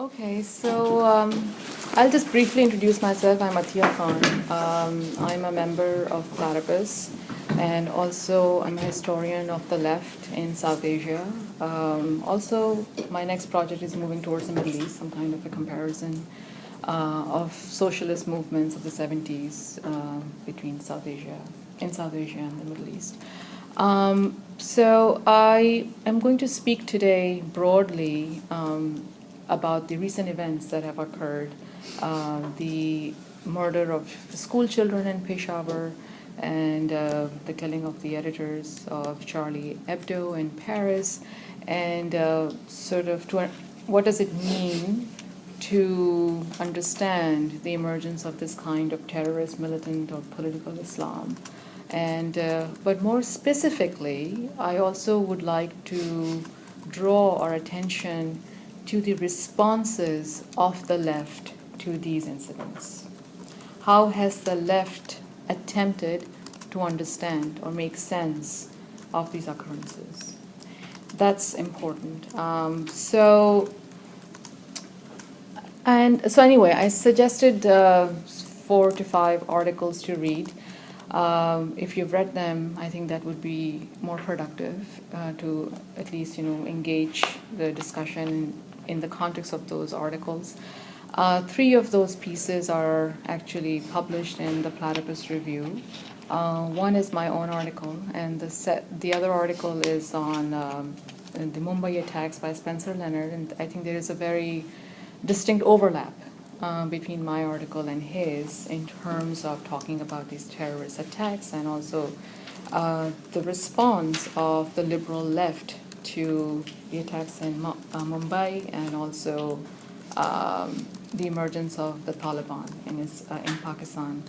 Okay, so I'll just briefly introduce myself. I'm Atiya Khan. I'm a member of Platypus, and also I'm a historian of the left in South Asia. Also, my next project is moving towards the Middle East, some kind of a comparison of socialist movements of the 70s between in South Asia and the Middle East. So I am going to speak today broadly about the recent events that have occurred, the murder of school children in Peshawar, and the killing of the editors of Charlie Hebdo in Paris, and what does it mean to understand the emergence of this kind of terrorist, militant, or political Islam. And but more specifically, I also would like to draw our attention to the responses of the left to these incidents. How has the left attempted to understand or make sense of these occurrences? That's important. Anyway, I suggested 4 to 5 articles to read. If you've read them, I think that would be more productive to at least engage the discussion in the context of those articles. 3 of those pieces are actually published in the Platypus Review. One is my own article, and the other article is on the Mumbai attacks by Spencer Leonard, and I think there is a very distinct overlap between my article and his in terms of talking about these terrorist attacks and also the response of the liberal left to the attacks in Mumbai and also the emergence of the Taliban in Pakistan.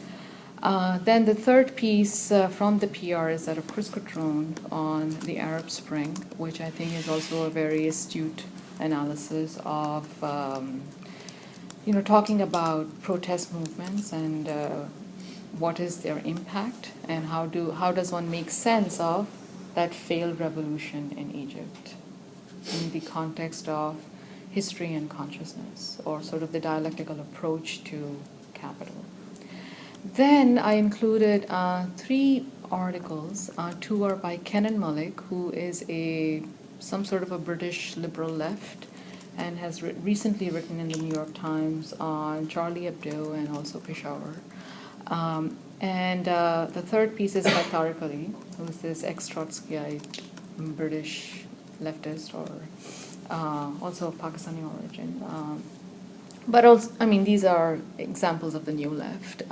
Then the third piece from the PR is that of Chris Cotrone on the Arab Spring, which I think is also a very astute analysis of talking about protest movements and what is their impact and how does one make sense of that failed revolution in Egypt in the context of history and consciousness, or sort of the dialectical approach to capital. Then I included 3 articles. 2 are by Kenan Malik, who is some sort of a British liberal left and has recently written in the New York Times on Charlie Hebdo and also Peshawar. And the third piece is by Tariq Ali, who is this ex-Trotskyite British leftist or also of Pakistani origin. But also, these are examples of the new left,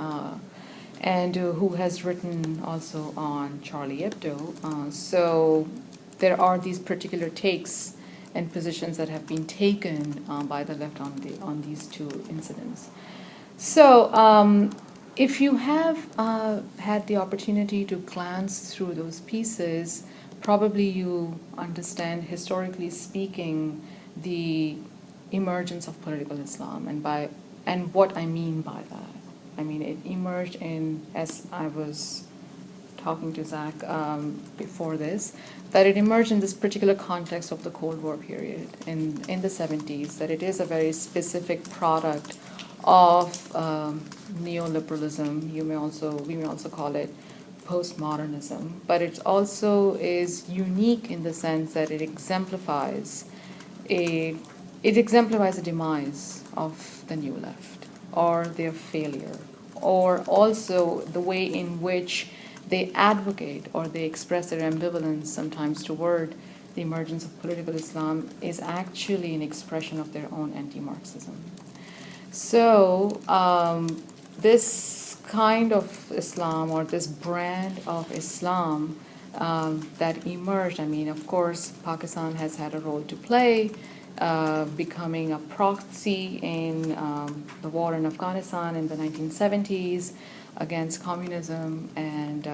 and who has written also on Charlie Hebdo. So there are these particular takes and positions that have been taken by the left on these 2 incidents. So if you have had the opportunity to glance through those pieces, probably you understand, historically speaking, the emergence of political Islam and what I mean by that. It emerged as I was talking to Zach before this, that it emerged in this particular context of the Cold War period in the 70s, that it is a very specific product of neoliberalism. We may also call it postmodernism, but it also is unique in the sense that it exemplifies the demise of the new left, or their failure, or also the way in which they advocate or they express their ambivalence sometimes toward the emergence of political Islam is actually an expression of their own anti-Marxism. So this kind of Islam, or this brand of Islam that emerged, of course, Pakistan has had a role to play, becoming a proxy in the war in Afghanistan in the 1970s against communism. And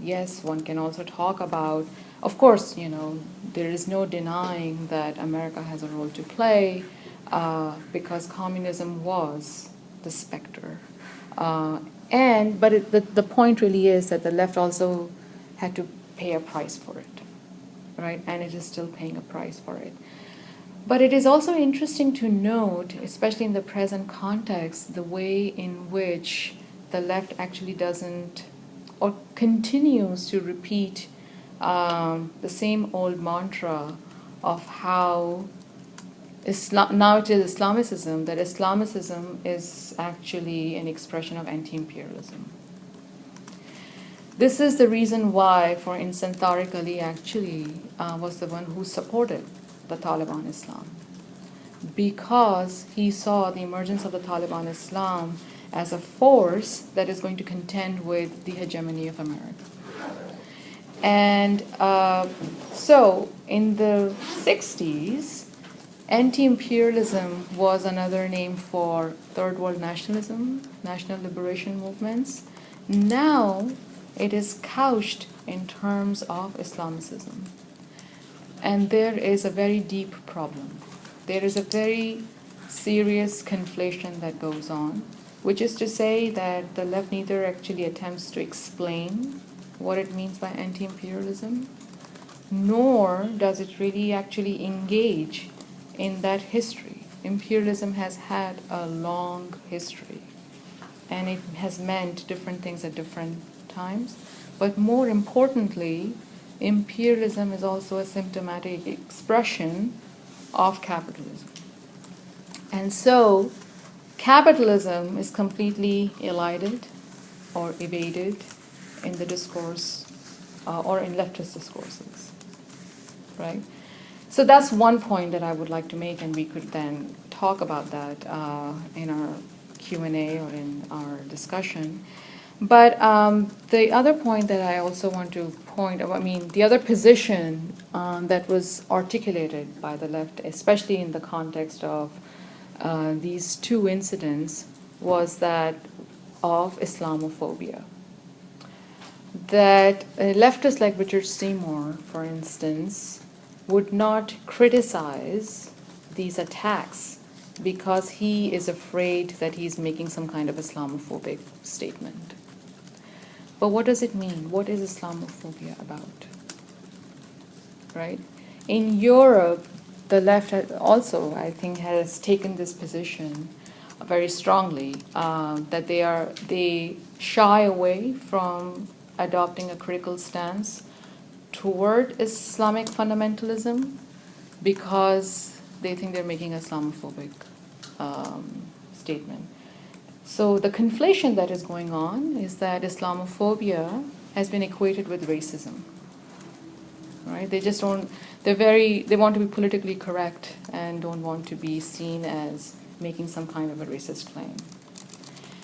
yes, one can also talk about, of course, there is no denying that America has a role to play because communism was the specter. But the point really is that the left also had to pay a price for it, right? And it is still paying a price for it. But it is also interesting to note, especially in the present context, the way in which the left actually doesn't or continues to repeat the same old mantra of how now it is Islamicism, that Islamicism is actually an expression of anti-imperialism. This is the reason why, for instance, Tariq Ali actually was the one who supported the Taliban Islam, because he saw the emergence of the Taliban Islam as a force that is going to contend with the hegemony of America. And so in the 60s, anti-imperialism was another name for third world nationalism, national liberation movements. Now it is couched in terms of Islamicism. And there is a very deep problem. There is a very serious conflation that goes on, which is to say that the left neither actually attempts to explain what it means by anti-imperialism, nor does it really actually engage in that history. Imperialism has had a long history, and it has meant different things at different times. But more importantly, imperialism is also a symptomatic expression of capitalism. And so capitalism is completely elided or evaded in the discourse or in leftist discourses, right? So that's one point that I would like to make, and we could then talk about that in our Q&A or in our discussion. But the other point that I also want to the other position that was articulated by the left, especially in the context of these two incidents, was that of Islamophobia. That leftists like Richard Seymour, for instance, would not criticize these attacks because he is afraid that he's making some kind of Islamophobic statement. But what does it mean? What is Islamophobia about? Right? In Europe, the left also, I think, has taken this position very strongly, that they shy away from adopting a critical stance toward Islamic fundamentalism because they think they're making an Islamophobic statement. So the conflation that is going on is that Islamophobia has been equated with racism. Right? They just don't, they want to be politically correct and don't want to be seen as making some kind of a racist claim.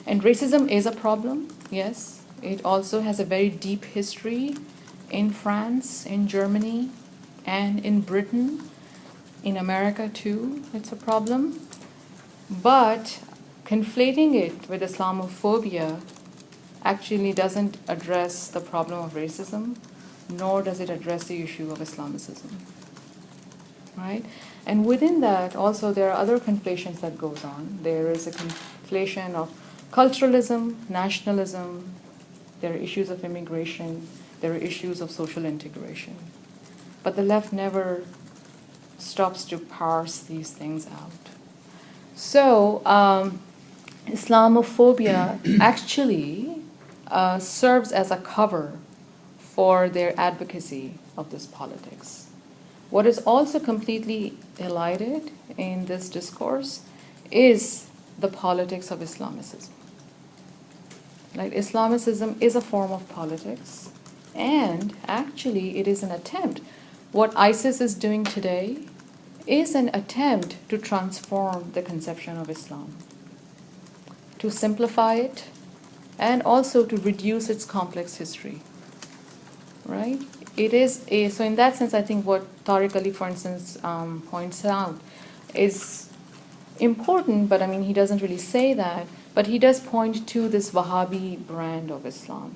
And racism is a problem, yes. It also has a very deep history in France, in Germany, and in Britain. In America too, it's a problem. But conflating it with Islamophobia actually doesn't address the problem of racism, nor does it address the issue of Islamicism. Right? And within that, also, there are other conflations that goes on. There is a conflation of culturalism, nationalism, there are issues of immigration, there are issues of social integration. But the left never stops to parse these things out. So, Islamophobia actually serves as a cover for their advocacy of this politics. What is also completely elided in this discourse is the politics of Islamicism. Like, Islamicism is a form of politics, and actually it is an attempt. What ISIS is doing today is an attempt to transform the conception of Islam, to simplify it, and also to reduce its complex history. Right? It is so in that sense, I think what Tariq Ali, for instance, points out is important, but I mean, he doesn't really say that, but he does point to this Wahhabi brand of Islam,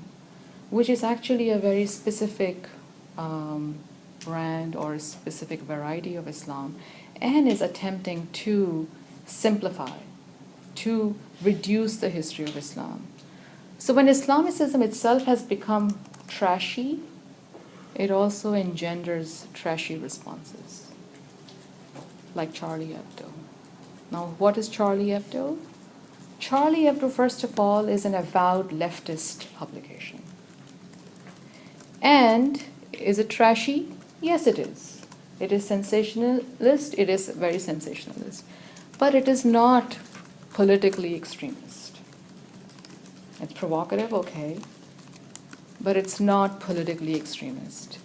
which is actually a very specific brand or a specific variety of Islam, and is attempting to simplify, to reduce the history of Islam. So when Islamicism itself has become trashy, it also engenders trashy responses. like Charlie Hebdo. Now, what is Charlie Hebdo? Charlie Hebdo, first of all, is an avowed leftist publication. And is it trashy? Yes, it is. It is sensationalist. It is very sensationalist. But it is not politically extremist. It's provocative, okay, but it's not politically extremist.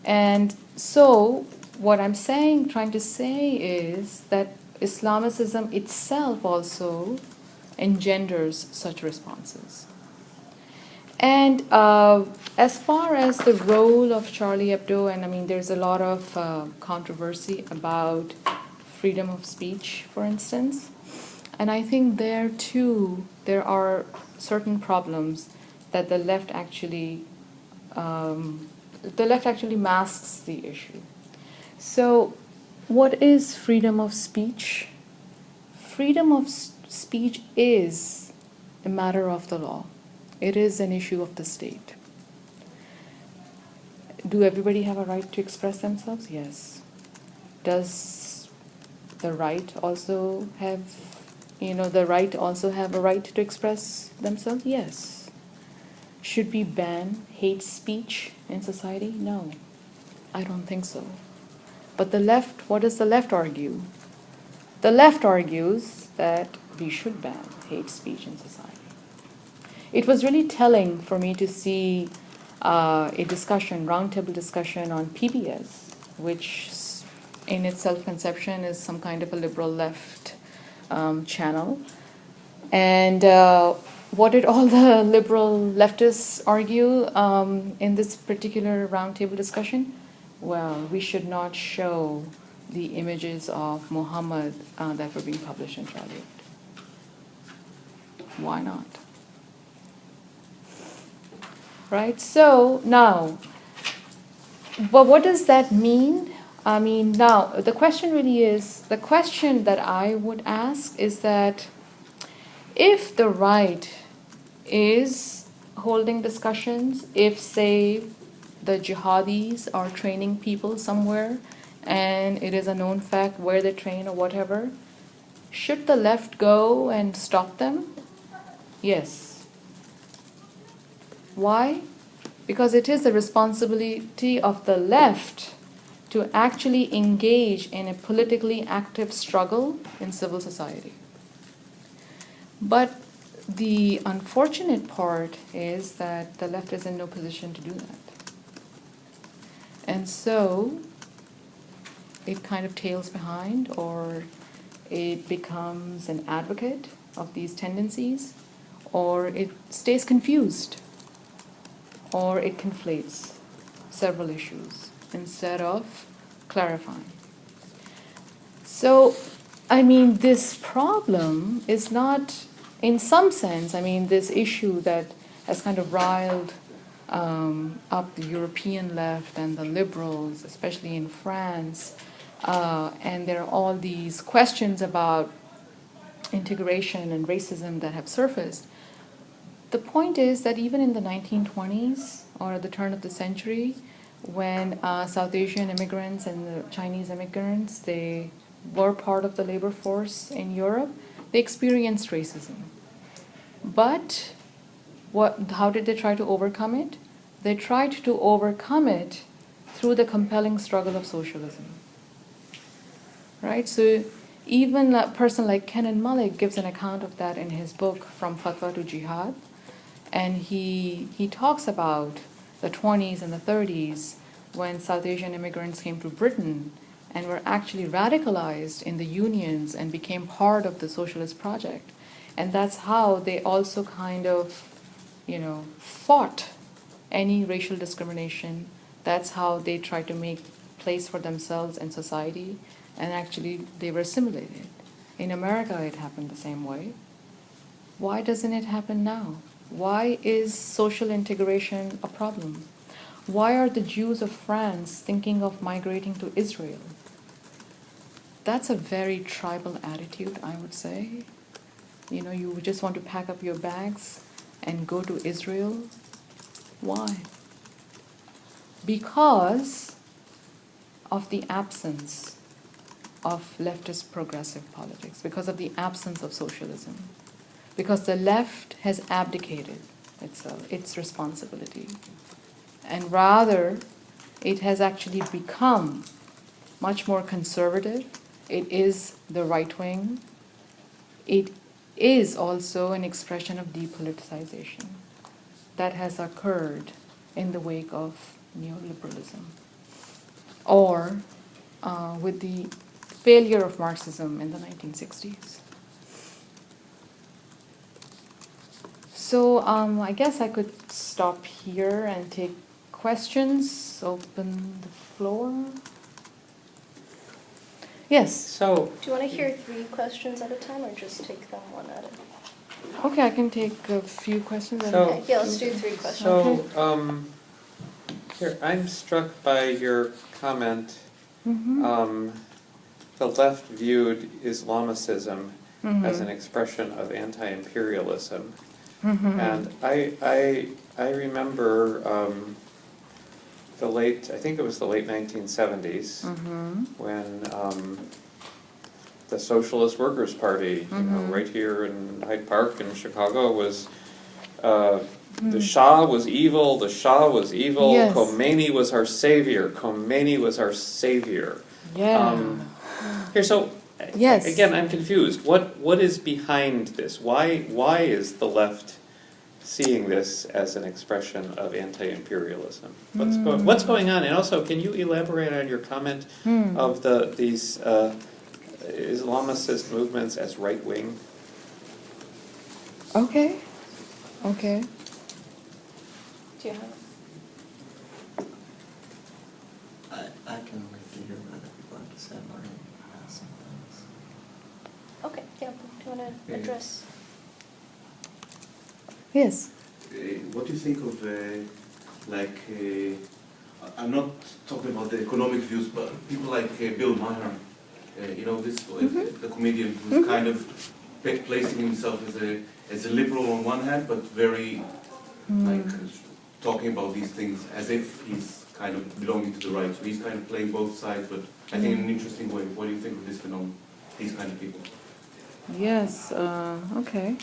And so, what I'm trying to say is that Islamicism itself also engenders such responses. And as far as the role of Charlie Hebdo, and I mean, there's a lot of controversy about freedom of speech, for instance. And I think there too, there are certain problems that the left actually masks the issue. So, what is freedom of speech? Freedom of speech is a matter of the law. It is an issue of the state. Do everybody have a right to express themselves? Yes. Does the right also have, the right also have a right to express themselves? Yes. Should we ban hate speech in society? No, I don't think so. But the left, what does the left argue? The left argues that we should ban hate speech in society. It was really telling for me to see a roundtable discussion on PBS, which in its self-conception is some kind of a liberal left channel. And what did all the liberal leftists argue in this particular roundtable discussion? Well, we should not show the images of Muhammad that were being published in Charlie Hebdo. Why not? Right? So now, but what does that mean? I mean, now, the question that I would ask is that if the right is holding discussions, if, say, the jihadis are training people somewhere, and it is a known fact where they train or whatever, should the left go and stop them? Yes. Why? Because it is the responsibility of the left to actually engage in a politically active struggle in civil society. But the unfortunate part is that the left is in no position to do that. And so it kind of tails behind, or it becomes an advocate of these tendencies, or it stays confused, or it conflates several issues instead of clarifying. So, I mean, this problem is not, in some sense, I mean, this issue that has kind of riled up the European left and the liberals, especially in France, and there are all these questions about integration and racism that have surfaced. The point is that even in the 1920s, or at the turn of the century, when South Asian immigrants and the Chinese immigrants, they were part of the labor force in Europe, they experienced racism. But how did they try to overcome it? They tried to overcome it through the compelling struggle of socialism. Right? So even a person like Kenan Malik gives an account of that in his book, From Fatwa to Jihad. And he talks about the 20s and the 30s when South Asian immigrants came to Britain and were actually radicalized in the unions and became part of the socialist project. And that's how they also kind of, fought any racial discrimination. That's how they tried to make place for themselves in society, and actually they were assimilated. In America, it happened the same way. Why doesn't it happen now? Why is social integration a problem? Why are the Jews of France thinking of migrating to Israel? That's a very tribal attitude, I would say. You just want to pack up your bags and go to Israel. Why? Because of the absence of leftist progressive politics, because of the absence of socialism, because the left has abdicated its responsibility, and rather it has actually become much more conservative. It is the right wing. It is also an expression of depoliticization that has occurred in the wake of neoliberalism, or with the failure of Marxism in the 1960s. So I guess I could stop here and take questions, open the floor. Yes? So, Do you want to hear 3 questions at a time, or just take them one at a time? Okay, I can take a few questions. Okay, yeah, let's do 3 questions. so here, I'm struck by your comment. The left viewed Islamicism as an expression of anti-imperialism. And I remember I think it was the late 1970s, when the Socialist Workers' Party, right here in Hyde Park in Chicago, was the Shah was evil. The Shah was evil. Yes. Khomeini was our savior. Khomeini was our savior. Yeah. Here, so Yes. again, I'm confused. What is behind this? Why is the left seeing this as an expression of anti-imperialism? What's going on? And also, can you elaborate on your comment of these Islamicist movements as right wing? Okay. Okay. Do you have? I can wait to hear what other people have to say. I've already asked some things. Okay, yeah, do you want to Yeah. address? Yes. What do you think of, I'm not talking about the economic views, but people like Bill Maher, the comedian who's kind of placing himself as a liberal on one hand, but very, talking about these things as if he's kind of belonging to the right. So he's kind of playing both sides, but I think in an interesting way. What do you think of this phenomenon, these kind of people? Yes. Okay.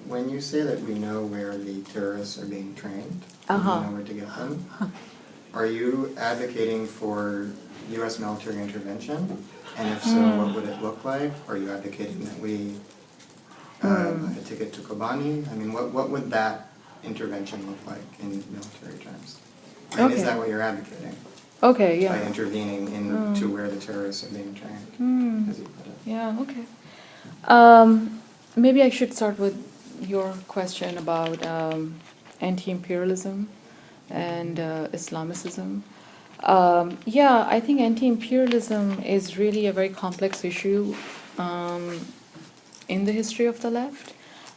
When you say that we know where the terrorists are being trained, and we know where to get them, are you advocating for U.S. military intervention? And if so, what would it look like? Are you advocating that we buy a ticket to Kobani? I mean, what would that intervention look like in military terms? And is that what you're advocating? Okay, By yeah. intervening into where the terrorists are being trained, as you put it. Yeah, okay. Maybe I should start with your question about anti-imperialism and Islamicism. Yeah, I think anti-imperialism is really a very complex issue in the history of the left,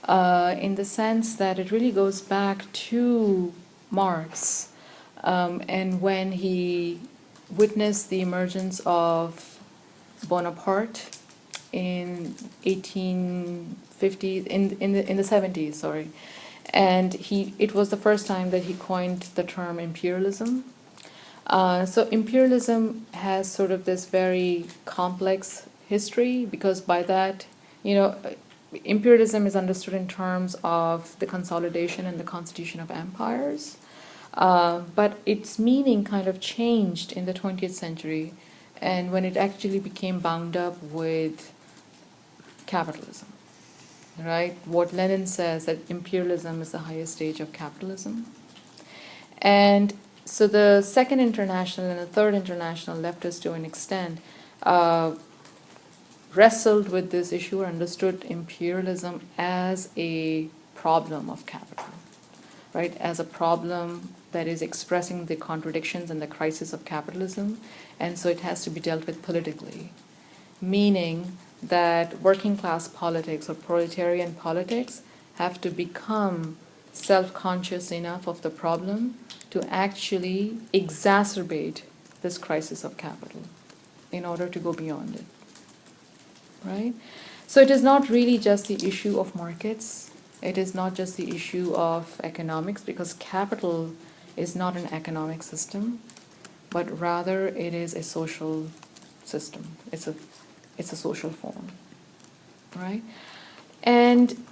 in the sense that it really goes back to Marx, and when he witnessed the emergence of Bonaparte in 1850, in the 70s, sorry, and it was the first time that he coined the term imperialism. So imperialism has sort of this very complex history, because by that, imperialism is understood in terms of the consolidation and the constitution of empires, but its meaning kind of changed in the 20th century, and when it actually became bound up with capitalism, right? What Lenin says, that imperialism is the highest stage of capitalism. And so the Second International and the Third International, leftists to an extent, wrestled with this issue or understood imperialism as a problem of capital, right? As a problem that is expressing the contradictions and the crisis of capitalism, and so it has to be dealt with politically, meaning that working class politics or proletarian politics have to become self-conscious enough of the problem to actually exacerbate this crisis of capital in order to go beyond it, right? So it is not really just the issue of markets. It is not just the issue of economics, because capital is not an economic system. but rather it is a social system. It's a social form, right? And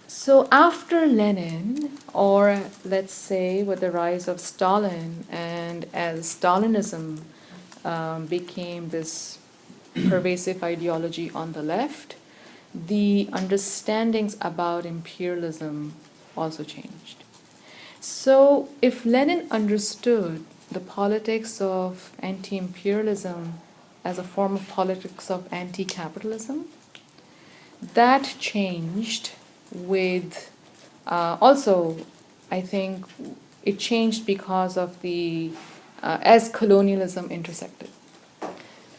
so after Lenin, or let's say with the rise of Stalin, and as Stalinism became this pervasive ideology on the left, the understandings about imperialism also changed. So if Lenin understood the politics of anti-imperialism as a form of politics of anti-capitalism, that changed with also, I think it changed because of the as colonialism intersected.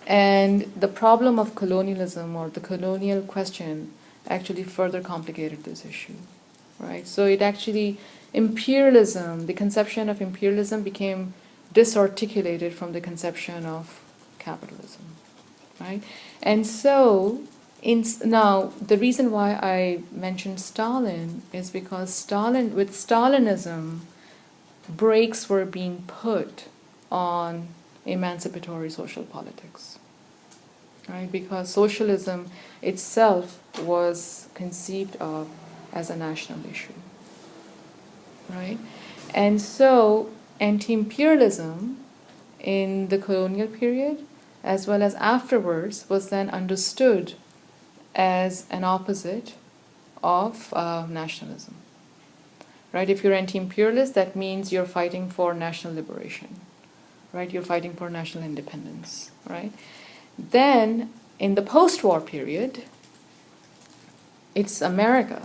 And the problem of colonialism, or the colonial question, actually further complicated this issue, right? So it actually, imperialism, the conception of imperialism became disarticulated from the conception of capitalism, right? And so, now, the reason why I mentioned Stalin is because with Stalinism, brakes were being put on emancipatory social politics, right? Because socialism itself was conceived of as a national issue, right? And so anti-imperialism in the colonial period, as well as afterwards, was then understood as an opposite of nationalism, right? If you're anti-imperialist, that means you're fighting for national liberation, right? You're fighting for national independence, right? Then, in the post-war period, it's America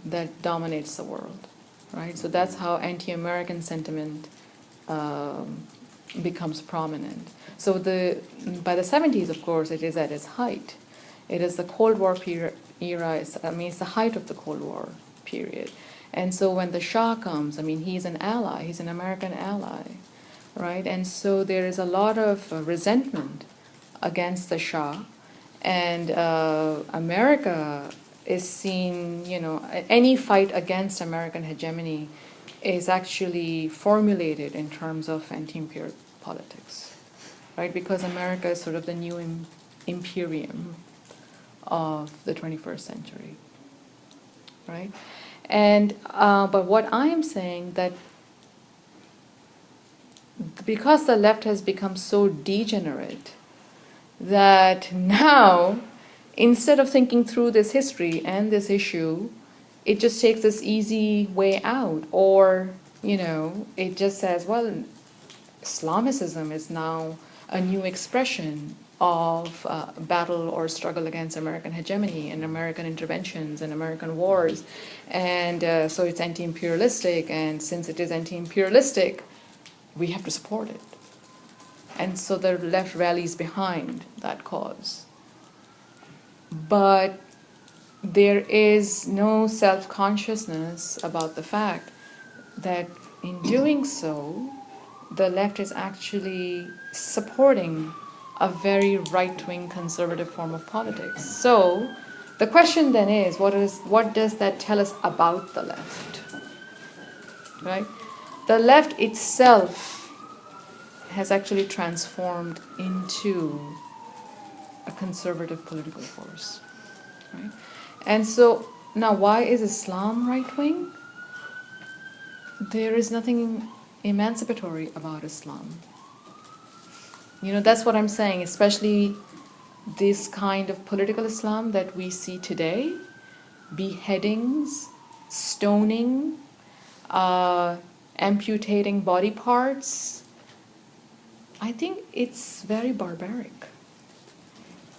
that dominates the world, right? So that's how anti-American sentiment becomes prominent. So by the 70s, of course, it is at its height. It is the Cold War era. It's the height of the Cold War period. And so when the Shah comes, he's an ally. He's an American ally, right? And so there is a lot of resentment against the Shah. And America is seen, any fight against American hegemony is actually formulated in terms of anti-imperial politics, right? Because America is sort of the new imperium of the 21st century, right? And but what I am saying that because the left has become so degenerate that now, instead of thinking through this history and this issue, it just takes this easy way out, or it just says, well, Islamicism is now a new expression of battle or struggle against American hegemony and American interventions and American wars. And so it's anti-imperialistic, and since it is anti-imperialistic, we have to support it. And so the left rallies behind that cause. But there is no self-consciousness about the fact that in doing so, the left is actually supporting a very right-wing conservative form of politics. So the question then is, what does that tell us about the left? Right? The left itself has actually transformed into a conservative political force. Right? And so now, why is Islam right-wing? There is nothing emancipatory about Islam. That's what I'm saying, especially this kind of political Islam that we see today, beheadings, stoning, amputating body parts. I think it's very barbaric.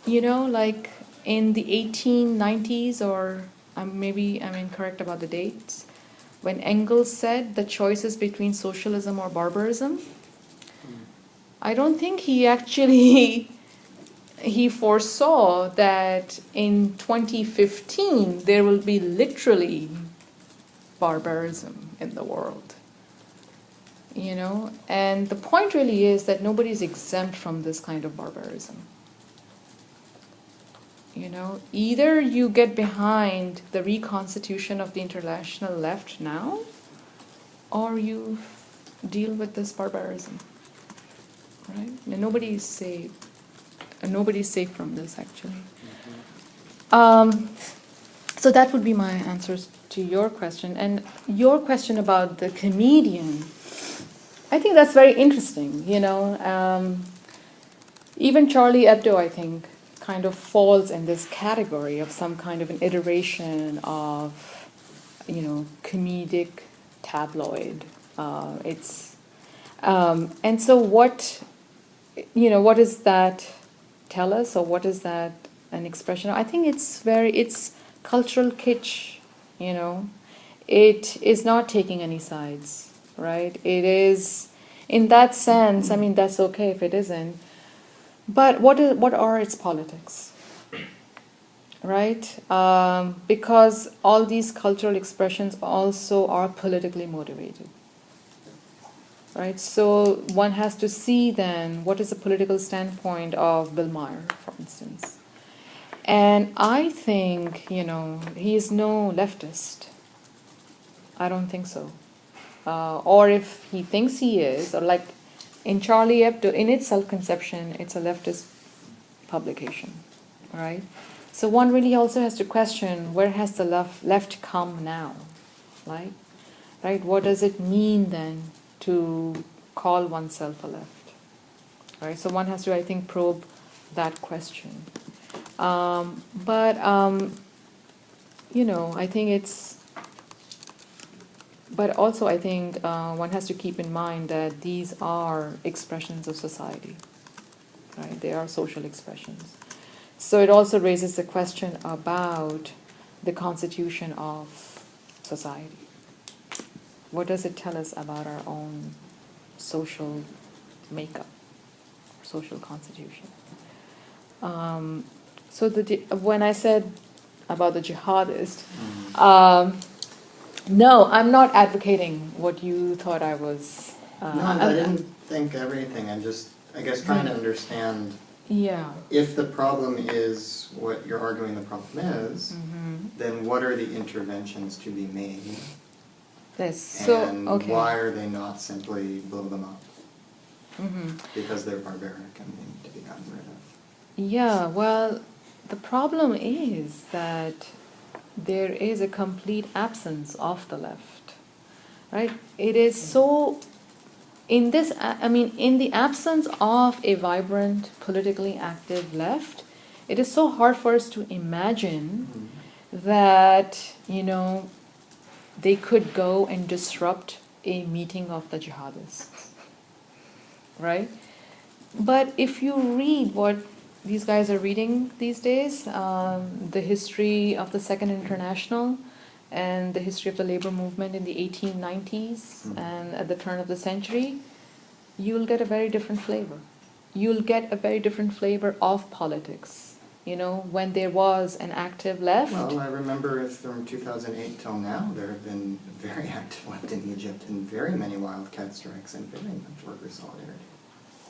Like in the 1890s, or maybe I'm incorrect about the dates, when Engels said the choice is between socialism or barbarism, I don't think he foresaw that in 2015 there will be literally barbarism in the world. And the point really is that nobody's exempt from this kind of barbarism. Either you get behind the reconstitution of the international left now, or you deal with this barbarism. right? And nobody's safe. And nobody's safe from this, actually. So that would be my answers to your question. And your question about the comedian, I think that's very interesting, you know. Even Charlie Hebdo, I think, kind of falls in this category of some kind of an iteration of, you know, comedic tabloid. And so what, you know, what does that tell us, or what is that an expression of? I think it's cultural kitsch, you know. It is not taking any sides, right? It is, in that sense, I mean, that's okay if it isn't. But what are its politics, right? Because all these cultural expressions also are politically motivated, right? So one has to see then what is the political standpoint of Bill Maher, for instance. And I think, you know, he is no leftist. I don't think so. Or if he thinks he is, or like in Charlie Hebdo, in its self-conception, it's a leftist publication, right? So one really also has to question, where has the left come now, right? Right? What does it mean then to call oneself a left, right? So one has to, I think, probe that question. You know, I think it's. But also, I think one has to keep in mind that these are expressions of society, right? They are social expressions. So it also raises the question about the constitution of society. What does it tell us about our own social makeup, social constitution? So when I said about the jihadist, no, I'm not advocating what you thought I was. No, I didn't think everything. I'm just, I guess, trying to understand. Yeah. If the problem is what you're arguing the problem is, then what are the interventions to be made? Yes. So, and okay. why are they not simply blow them up? Because they're barbaric and they need to be gotten rid of. Yeah, well, the problem is that there is a complete absence of the left, right? It is so, in this, I mean, in the absence of a vibrant, politically active left, it is so hard for us to imagine that, you know, they could go and disrupt a meeting of the jihadists, right? But if you read what these guys are reading these days, the history of the Second International and the history of the labor movement in the 1890s and at the turn of the century, you'll get a very different flavor. You'll get a very different flavor of politics, you know, when there was an active left. Well, I remember from 2008 till now, there have been very active left in Egypt and very many wildcat strikes and very much worker solidarity.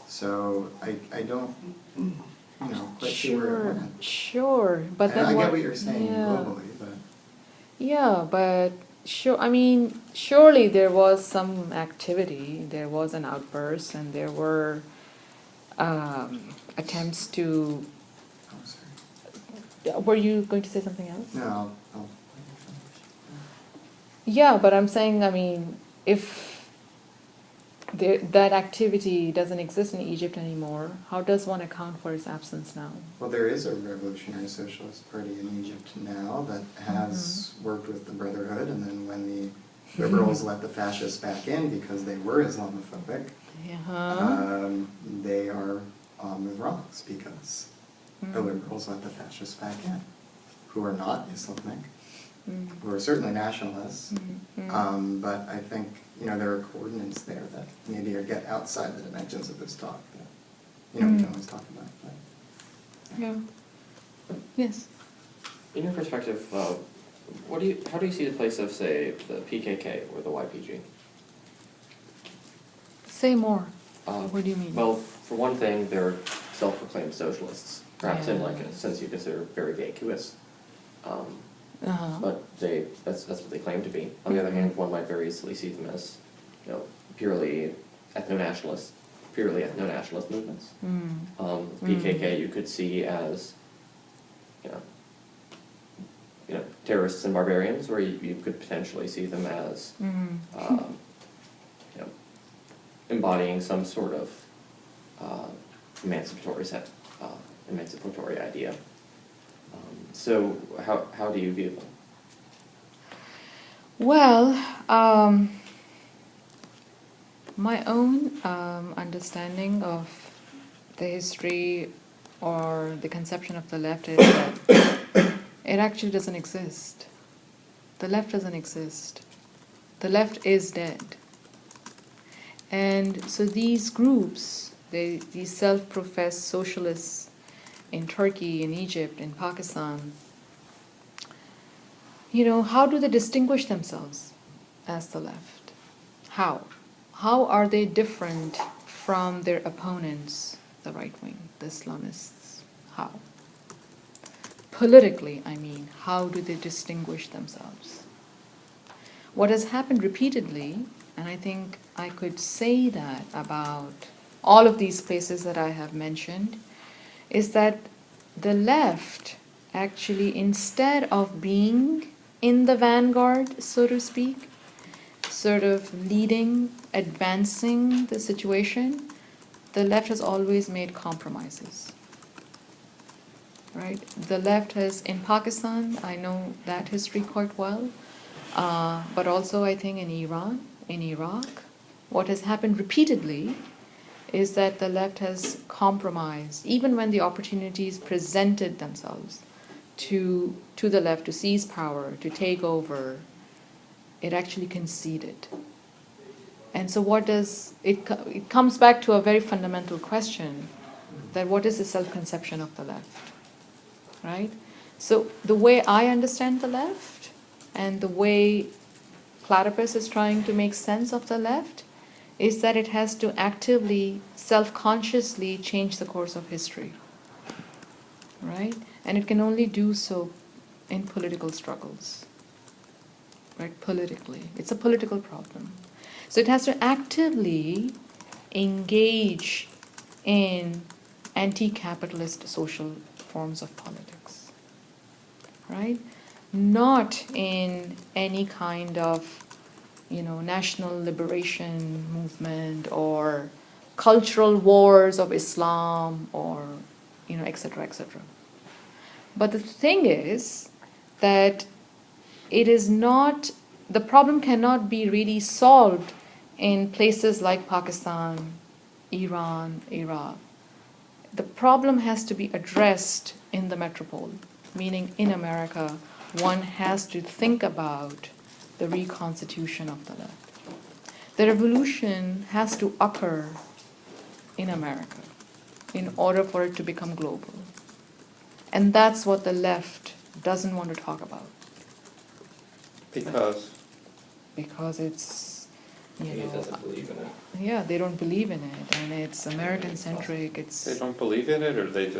So I don't, you know, quite see where it went. Sure, but and then I get what you're saying globally, but... Yeah, but sure, I mean, surely there was some activity, there was an outburst, and there were attempts to... Oh, sorry. Were you going to say something else? No, Yeah, but I'm saying, I mean, if that activity doesn't exist in Egypt anymore, how does one account for its absence now? Well, there is a revolutionary socialist party in Egypt now that has worked with the Brotherhood, and then when the liberals let the fascists back in because they were Islamophobic, they are on the rocks because the liberals let the fascists back in, who are not Islamic, who are certainly nationalists, but I think, you know, there are coordinates there that maybe get outside the dimensions of this talk that, you know, we can always talk about. But. Yeah. Yes. In your perspective, how do you see the place of, say, the PKK or the YPG? Say more. What do you mean? Well, for one thing, they're self-proclaimed socialists, perhaps in like a sense you consider very vacuous. But that's what they claim to be. On the other hand, one might very easily see them as, you know, purely ethno-nationalists, purely ethno-nationalist movements. Mm. PKK you could see as, you know, terrorists and barbarians, or you could potentially see them as, you know, embodying some sort of emancipatory idea. So how do you view them? Well, my own understanding of the history or the conception of the left is that it actually doesn't exist. The left doesn't exist. The left is dead. And so these groups, these self-professed socialists in Turkey, in Egypt, in Pakistan, you know, how do they distinguish themselves as the left? How? How are they different from their opponents, the right wing, the Islamists? How? Politically, I mean, how do they distinguish themselves? What has happened repeatedly, and I think I could say that about all of these places that I have mentioned, is that the left actually, instead of being in the vanguard, so to speak, sort of leading, advancing the situation, the left has always made compromises. Right? The left has, in Pakistan, I know that history quite well, but also I think in Iran, in Iraq, what has happened repeatedly is that the left has compromised, even when the opportunities presented themselves to the left to seize power, to take over, it actually conceded. And so what does, it comes back to a very fundamental question, that what is the self-conception of the left, right? So the way I understand the left and the way Platypus is trying to make sense of the left is that it has to actively, self-consciously change the course of history, right? And it can only do so in political struggles, right? Politically. It's a political problem. So it has to actively engage in anti-capitalist social forms of politics, right? Not in any kind of, you know, national liberation movement or cultural wars of Islam or, you know, etc., etc. But the thing is that it is not, the problem cannot be really solved in places like Pakistan, Iran, Iraq. The problem has to be addressed in the metropole, meaning in America, one has to think about the reconstitution of the left. The revolution has to occur in America in order for it to become global. And that's what the left doesn't want to talk about. Because it's, you know, It doesn't believe in it. yeah, they don't believe in it, and it's American-centric. They don't believe in it, or they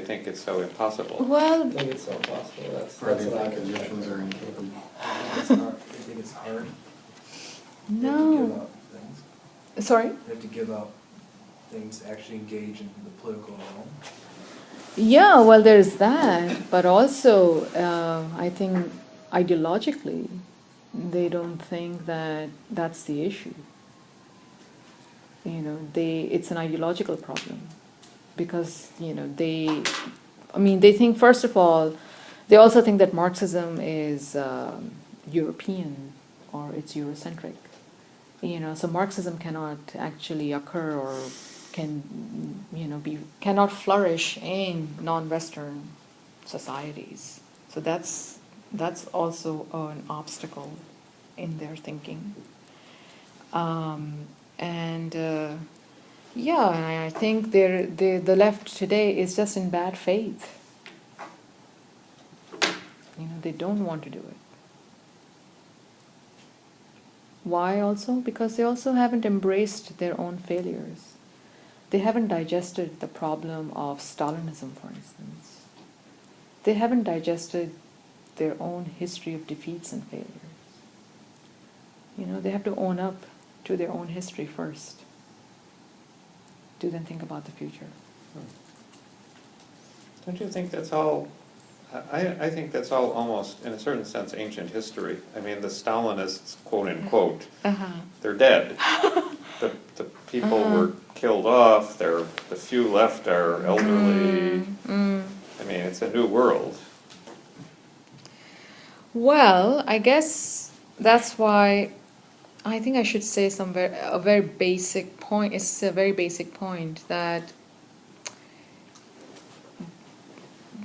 think it's so impossible? Well, I think it's so impossible. Or they think Egyptians are incapable. It's not, they think it's hard. They have to give no. up things. Sorry? They have to give up things to actually engage in the political realm. Yeah, well, there's that, but also I think ideologically, they don't think that that's the issue. You know, it's an ideological problem because, you know, they think, first of all, they also think that Marxism is European or it's Eurocentric. You know, so Marxism cannot actually occur or cannot flourish in non-Western societies. So that's also an obstacle in their thinking. And I think the left today is just in bad faith. You know, they don't want to do it. Why also? Because they also haven't embraced their own failures. They haven't digested the problem of Stalinism, for instance. They haven't digested their own history of defeats and failures. You know, they have to own up to their own history first. to then think about the future. Don't you think that's all, I think that's all almost, in a certain sense, ancient history. I mean, the Stalinists, quote unquote, they're dead. The people were killed off, the few left are elderly. I mean, it's a new world. Well, I guess that's why I think I should say a very basic point. It's a very basic point that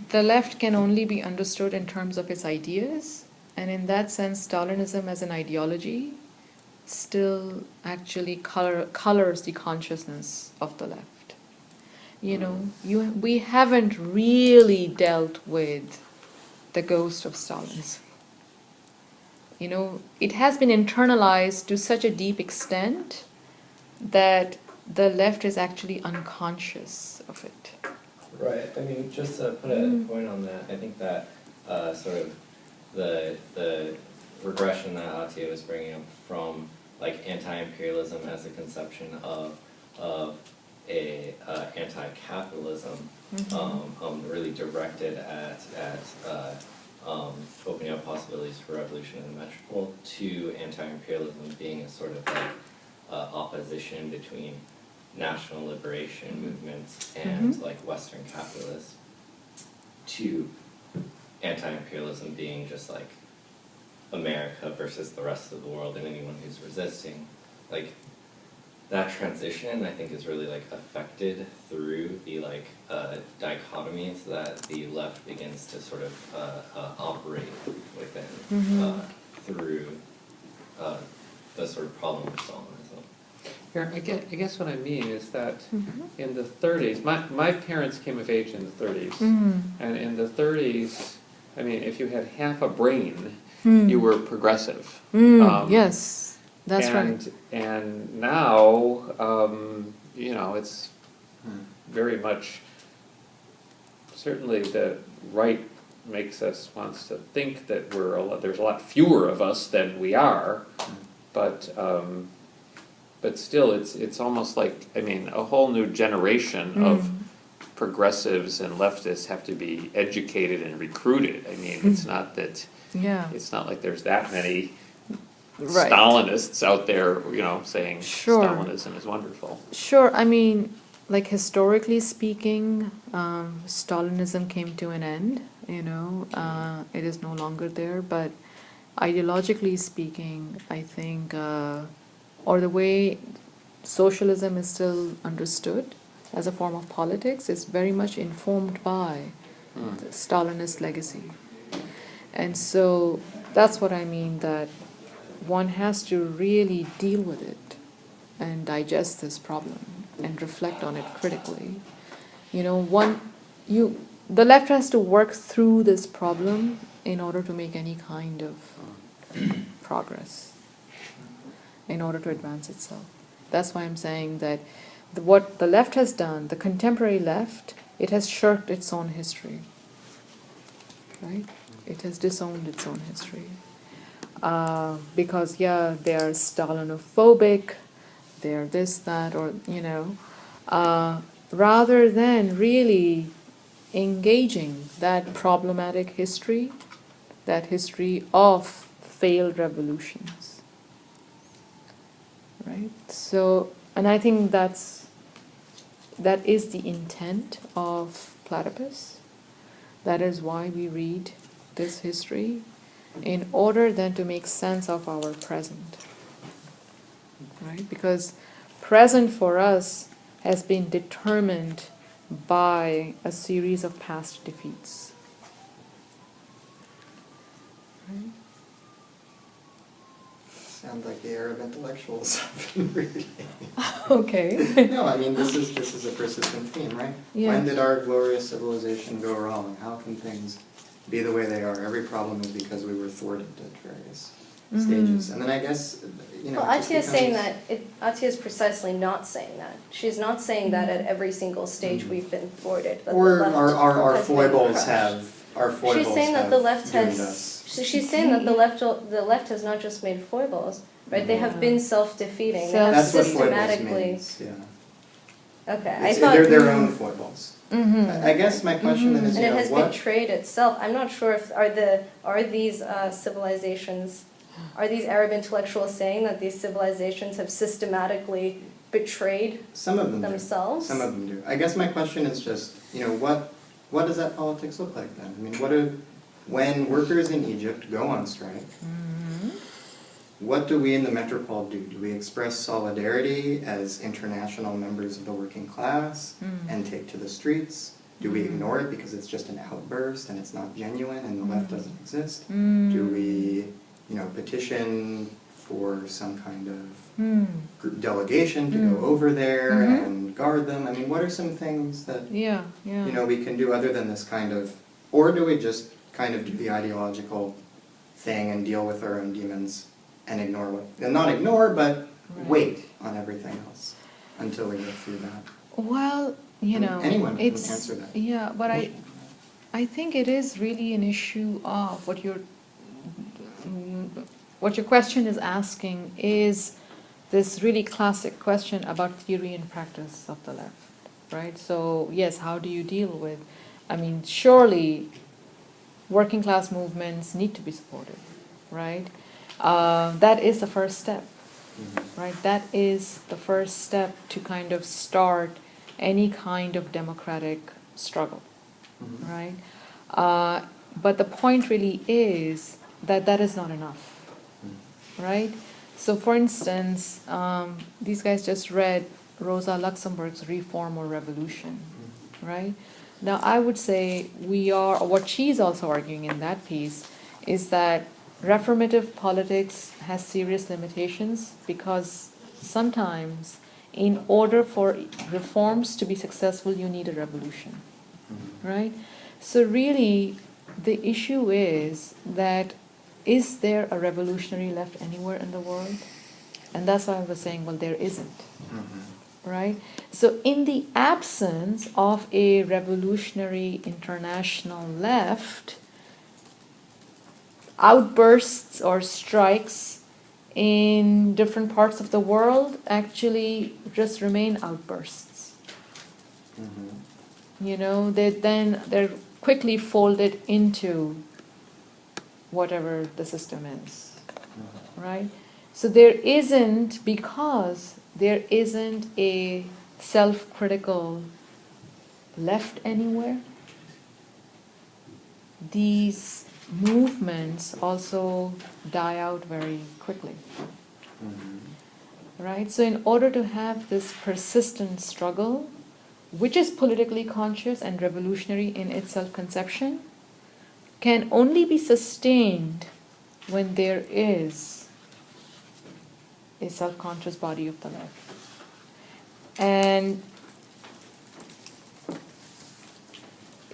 the left can only be understood in terms of its ideas, and in that sense, Stalinism as an ideology still actually colors the consciousness of the left. You know, we haven't really dealt with the ghost of Stalinism. You know, it has been internalized to such a deep extent that the left is actually unconscious of it. Right. I mean, just to put a point on that, I think that sort of the regression that Attia was bringing up from like anti-imperialism as a conception of a anti-capitalism, really directed at opening up possibilities for revolution in the metropole, to anti-imperialism being a sort of like opposition between national liberation movements and like Western capitalists, to anti-imperialism being just like America versus the rest of the world and anyone who's resisting. Like that transition, I think, is really like affected through the like dichotomies that the left begins to sort of operate within through the sort of problem of Stalinism. Here, I guess what I mean is that in the 30s, my parents came of age in the 30s, and in the 30s, I mean, if you had half a brain, you were progressive. Yes, that's right. And now, you know, it's very much, certainly the right wants to think that there's a lot fewer of us than we are, but still, it's almost like, I mean, a whole new generation of progressives and leftists have to be educated and recruited. I mean, it's not that, it's not like there's that many Stalinists out there, you know, saying Stalinism is wonderful. Sure, I mean, like historically speaking, Stalinism came to an end, you know, it is no longer there, but ideologically speaking, I think, or the way socialism is still understood as a form of politics is very much informed by the Stalinist legacy. And so that's what I mean, that one has to really deal with it and digest this problem and reflect on it critically. You know, the left has to work through this problem in order to make any kind of progress, in order to advance itself. That's why I'm saying that what the left has done, the contemporary left, it has shirked its own history, right? It has disowned its own history. Because, they are Stalinophobic, they are this, that, or, you know, rather than really engaging that problematic history, that history of failed revolutions, right? So, and I think that is the intent of Platypus. That is why we read this history, in order then to make sense of our present, right? Because present for us has been determined by a series of past defeats, right? Sounds like the Arab intellectuals have been reading. Okay. No, I mean, this is a persistent theme, right? Yeah. When did our glorious civilization go wrong? How can things be the way they are? Every problem is because we were thwarted at various stages. And then I guess, you know... Well, Attia is saying that, Attia is precisely not saying that. She's not saying that at every single stage we've been thwarted. That or the left our has been foibles crushed. have... Our foibles She's saying that have the left doomed has... us. So she's saying that the left has not just made foibles, right? They have been self-defeating. They have That's what foibles systematically... means, yeah. Okay, I It's thought. they're their own foibles. Mm-hmm. I guess my question then is, And you it know, has what, betrayed itself. I'm not sure if are these civilizations, are these Arab intellectuals saying that these civilizations have systematically betrayed some of them do. themselves? Some of them do. I guess my question is just, you know, what does that politics look like then? I mean, when workers in Egypt go on strike, what do we in the metropole do? Do we express solidarity as international members of the working class and take to the streets? Do we ignore it because it's just an outburst and it's not genuine and the left doesn't exist? Do we, you know, petition for some kind of group delegation to go over there and guard them? I mean, what are some things that, Yeah, yeah. you know, we can do other than this kind of, or do we just kind of do the ideological thing and deal with our own demons and ignore what, and not ignore, but Right. wait on everything else until we get through that? Well, you know, Anyone can it's, answer that. yeah, but I think it is really an issue of what your question is asking is this really classic question about theory and practice of the left, right? So yes, how do you deal with, I mean, surely working class movements need to be supported, right? That is the first step, right? That is the first step to kind of start any kind of democratic struggle, right? But the point really is that that is not enough, right? So for instance, these guys just read Rosa Luxemburg's Reform or Revolution, right? Now I would say what she's also arguing in that piece is that reformative politics has serious limitations because sometimes in order for reforms to be successful, you need a revolution, right? So really, the issue is that is there a revolutionary left anywhere in the world? And that's why I was saying, well, there isn't, right? So in the absence of a revolutionary international left, outbursts or strikes in different parts of the world actually just remain outbursts. You know, they're quickly folded into whatever the system is, right? So because there isn't a self-critical left anywhere, these movements also die out very quickly, right? So in order to have this persistent struggle, which is politically conscious and revolutionary in its self-conception, can only be sustained when there is a self-conscious body of the left. And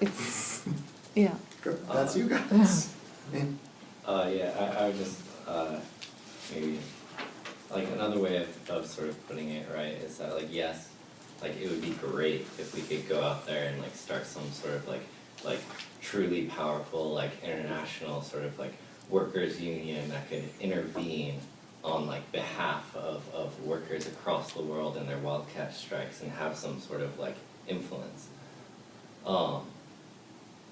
it's, yeah. That's you guys. Yeah, I would just, maybe, like, another way of sort of putting it, right, is that, like, yes, like, it would be great if we could go out there and, like, start some sort of, like truly powerful, like, international sort of, like, workers' union that could intervene on, like, behalf of workers across the world in their wildcat strikes and have some sort of, like, influence.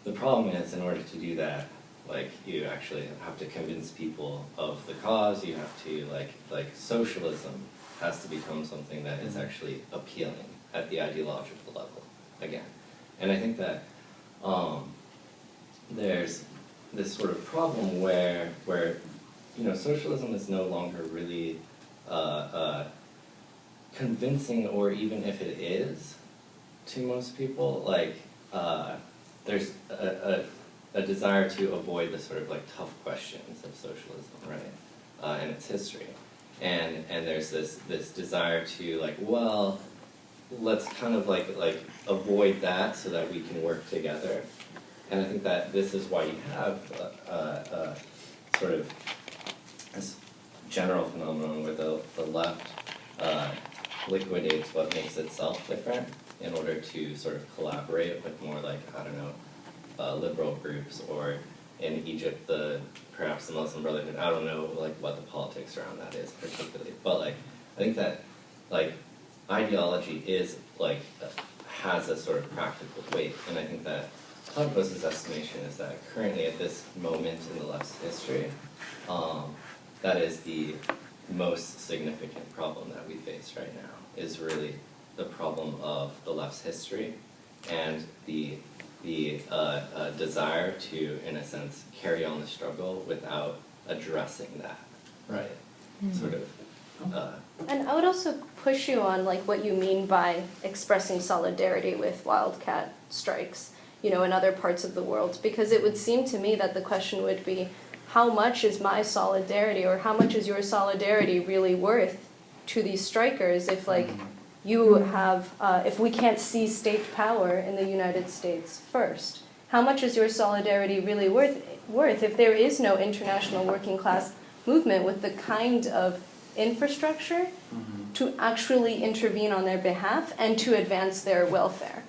The problem is, in order to do that, like, you actually have to convince people of the cause. You have to, like socialism has to become something that is actually appealing at the ideological level, again. And I think that there's this sort of problem where you know, socialism is no longer really convincing, or even if it is, to most people, like, there's a desire to avoid the sort of, like, tough questions of socialism, right, and its history. And there's this desire to, like, well, let's kind of, like avoid that so that we can work together. And I think that this is why you have sort of this general phenomenon where the left liquidates what makes itself different in order to sort of collaborate with more, like, I don't know, liberal groups, or in Egypt, perhaps the Muslim Brotherhood. I don't know, like, what the politics around that is particularly, but, like, I think that, like, ideology is like has a sort of practical weight, and I think that Platypus's estimation is that currently at this moment in the left's history, that is the most significant problem that we face right now, is really the problem of the left's history and the desire to, in a sense, carry on the struggle without addressing that, right? Sort of. And I would also push you on like what you mean by expressing solidarity with wildcat strikes, you know, in other parts of the world, because it would seem to me that the question would be, how much is my solidarity or how much is your solidarity really worth to these strikers if like you have, if we can't see state power in the United States first? How much is your solidarity really worth if there is no international working class movement with the kind of infrastructure to actually intervene on their behalf and to advance their welfare?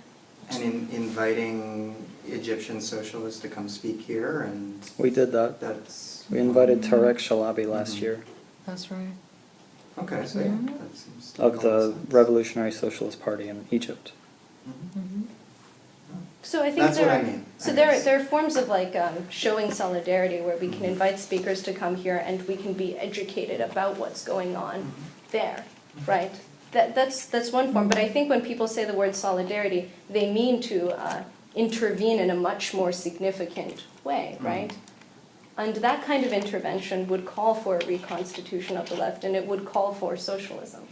And inviting Egyptian socialists to come speak here, and We did that. that's... We invited Tarek Shalabi last year That's right. Okay, so yeah, that seems to of make a lot the sense. Revolutionary Socialist Party in Egypt. So I think That's there what I are, mean, so I there guess. are forms of like showing solidarity where we can invite speakers to come here and we can be educated about what's going on there, right? That's one form, but I think when people say the word solidarity, they mean to intervene in a much more significant way, right? And that kind of intervention would call for a reconstitution of the left, and it would call for socialism,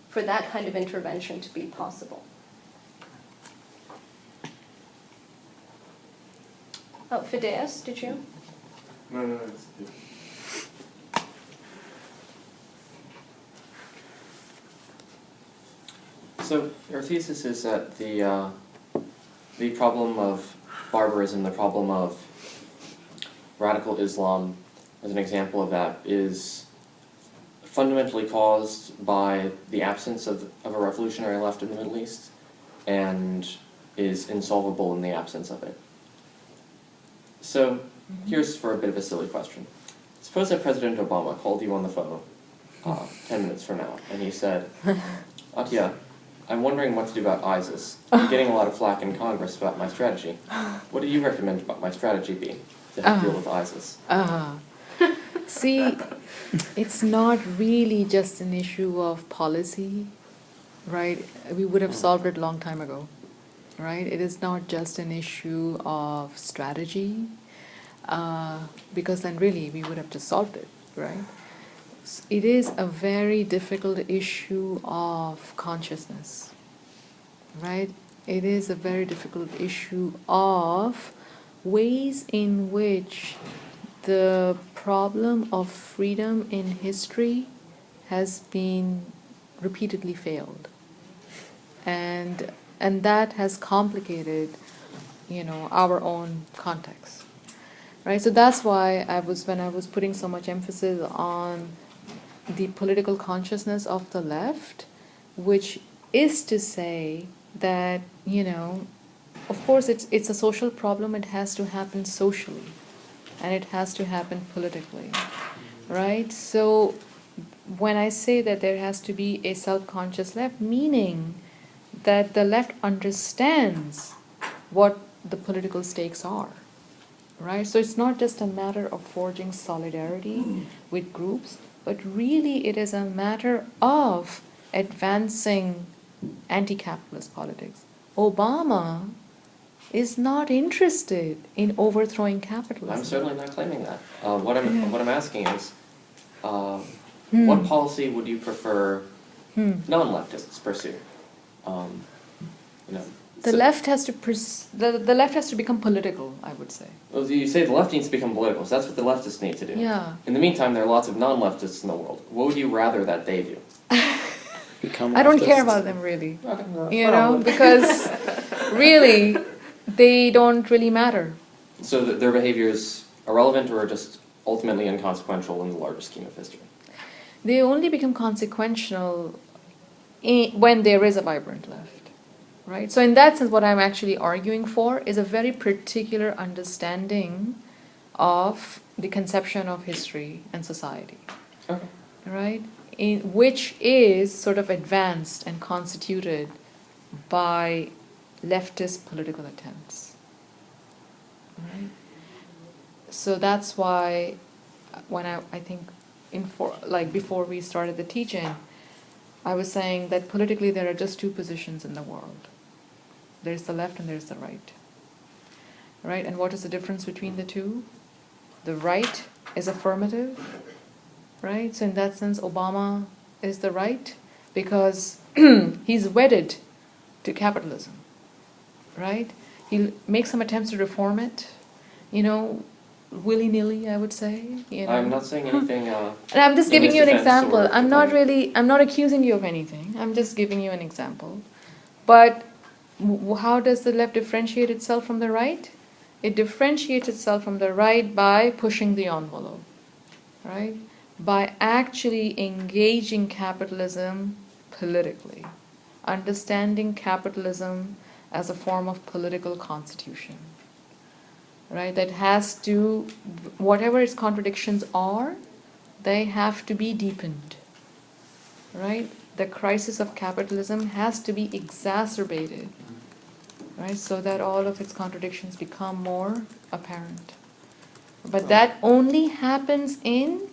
for that kind of intervention to be possible. Oh, Fideas, did you? No, it's So your thesis is that the problem of barbarism, the problem of radical Islam, as an example of that, is fundamentally caused by the absence of a revolutionary left in the Middle East, and is insolvable in the absence of it. So here's for a bit of a silly question. Suppose that President Obama called you on the phone 10 minutes from now, and he said, Atiyah, I'm wondering what to do about ISIS. I'm getting a lot of flack in Congress about my strategy. What do you recommend about my strategy be to deal with ISIS? See, it's not really just an issue of policy, right? We would have solved it a long time ago, right? It is not just an issue of strategy, because then really we would have just solved it, right? It is a very difficult issue of consciousness, right? It is a very difficult issue of ways in which the problem of freedom in history has been repeatedly failed. And that has complicated, our own context. Right? So that's why when I was putting so much emphasis on the political consciousness of the left, which is to say that, of course it's a social problem, it has to happen socially, and it has to happen politically, right? So when I say that there has to be a self-conscious left, meaning that the left understands what the political stakes are, right? So it's not just a matter of forging solidarity with groups, but really it is a matter of advancing anti-capitalist politics. Obama is not interested in overthrowing capitalism. I'm certainly not claiming that. What I'm asking is, what policy would you prefer non-leftists pursue? The left has to the left has to become political, I would say. Well, you say the left needs to become political, so that's what the leftists need to do. Yeah. In the meantime, there are lots of non-leftists in the world. What would you rather that they do? Become I don't care leftists. about them really, because really they don't really matter. So that their behavior is irrelevant or just ultimately inconsequential in the larger scheme of history? They only become consequential when there is a vibrant left. Right? So in that sense, what I'm actually arguing for is a very particular understanding of the conception of history and society. Okay. Right? which is sort of advanced and constituted by leftist political attempts. Right? So that's why when I think before we started the teaching, I was saying that politically there are just two positions in the world. There's the left and there's the right. Right? And what is the difference between the two? The right is affirmative, right? So in that sense, Obama is the right because he's wedded to capitalism, right? He makes some attempts to reform it, willy-nilly, I would say. I'm not saying anything. And I'm just in giving his you an defense example. or I'm not complaining. accusing you of anything. I'm just giving you an example. But how does the left differentiate itself from the right? It differentiates itself from the right by pushing the envelope, right? By actually engaging capitalism politically, understanding capitalism as a form of political constitution, right? That has to, whatever its contradictions are, they have to be deepened, right? The crisis of capitalism has to be exacerbated, right? So that all of its contradictions become more apparent. But that only happens in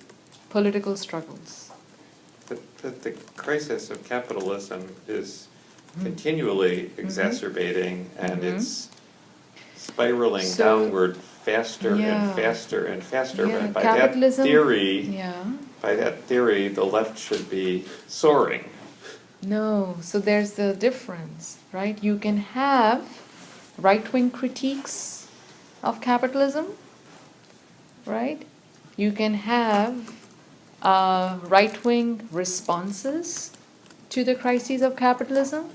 political struggles. But the crisis of capitalism is continually exacerbating, and it's spiraling downward faster and faster and faster. Yeah, And by capitalism, by that theory, the left should be soaring. No, so there's the difference, right? You can have right-wing critiques of capitalism, right? You can have right-wing responses to the crises of capitalism,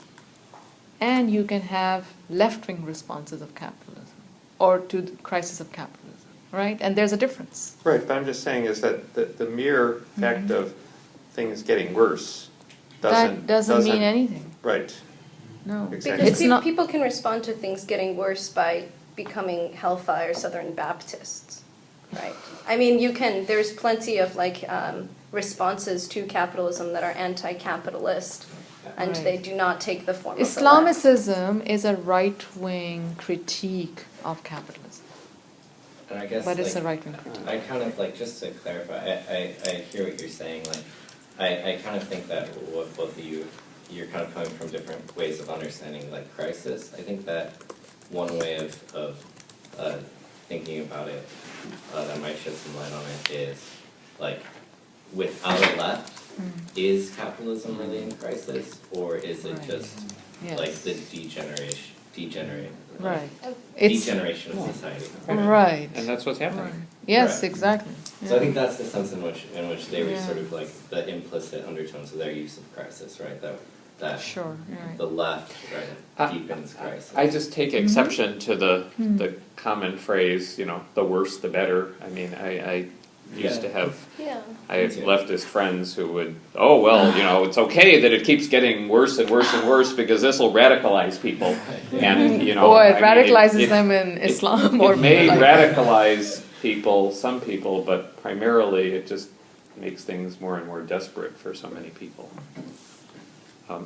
and you can have left-wing responses of capitalism, or to the crisis of capitalism, right? And there's a difference. Right, but I'm just saying is that the mere fact of things getting worse doesn't mean anything. Right. No, Exactly. Because people can respond to things getting worse by becoming Hellfire Southern Baptists, right? I mean, there's plenty of responses to capitalism that are anti-capitalist, and Right. they do not take the form of the left. Islamicism is a right-wing critique of capitalism, And I guess but it's a like, right-wing critique. I kind of like, just to clarify, I hear what you're saying. Like, I kind of think that what both of you're kind of coming from different ways of understanding like crisis. I think that one way of thinking about it that might shed some light on it is like, without a left, is capitalism really in crisis, or is it Right. just Yes. like the degeneration Right. It's degeneration of society? right. And that's what's happening. Right. Yes, Correct. exactly. So I think that's the sense in which they were Yeah. sort of like the implicit undertones of their use of crisis, right? That Sure. Right. the left, right, deepens crisis. I just take exception to the common phrase, the worse the better. I mean, I used to have Yeah. I have leftist friends who would, it's okay that it keeps getting worse and worse and worse because this will radicalize people. And, Boy, it radicalizes them in Islam or it may like- radicalize people, some people, but primarily it just makes things more and more desperate for so many people.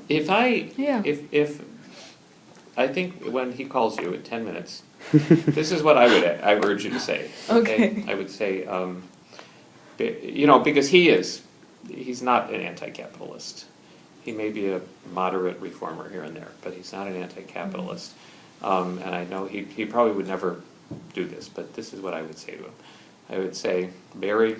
If I think when he calls you in 10 minutes, this is what I urge you to say. Okay. I would say, because he's not an anti-capitalist. He may be a moderate reformer here and there, but he's not an anti-capitalist. And I know he probably would never do this, but this is what I would say to him. I would say, Barry,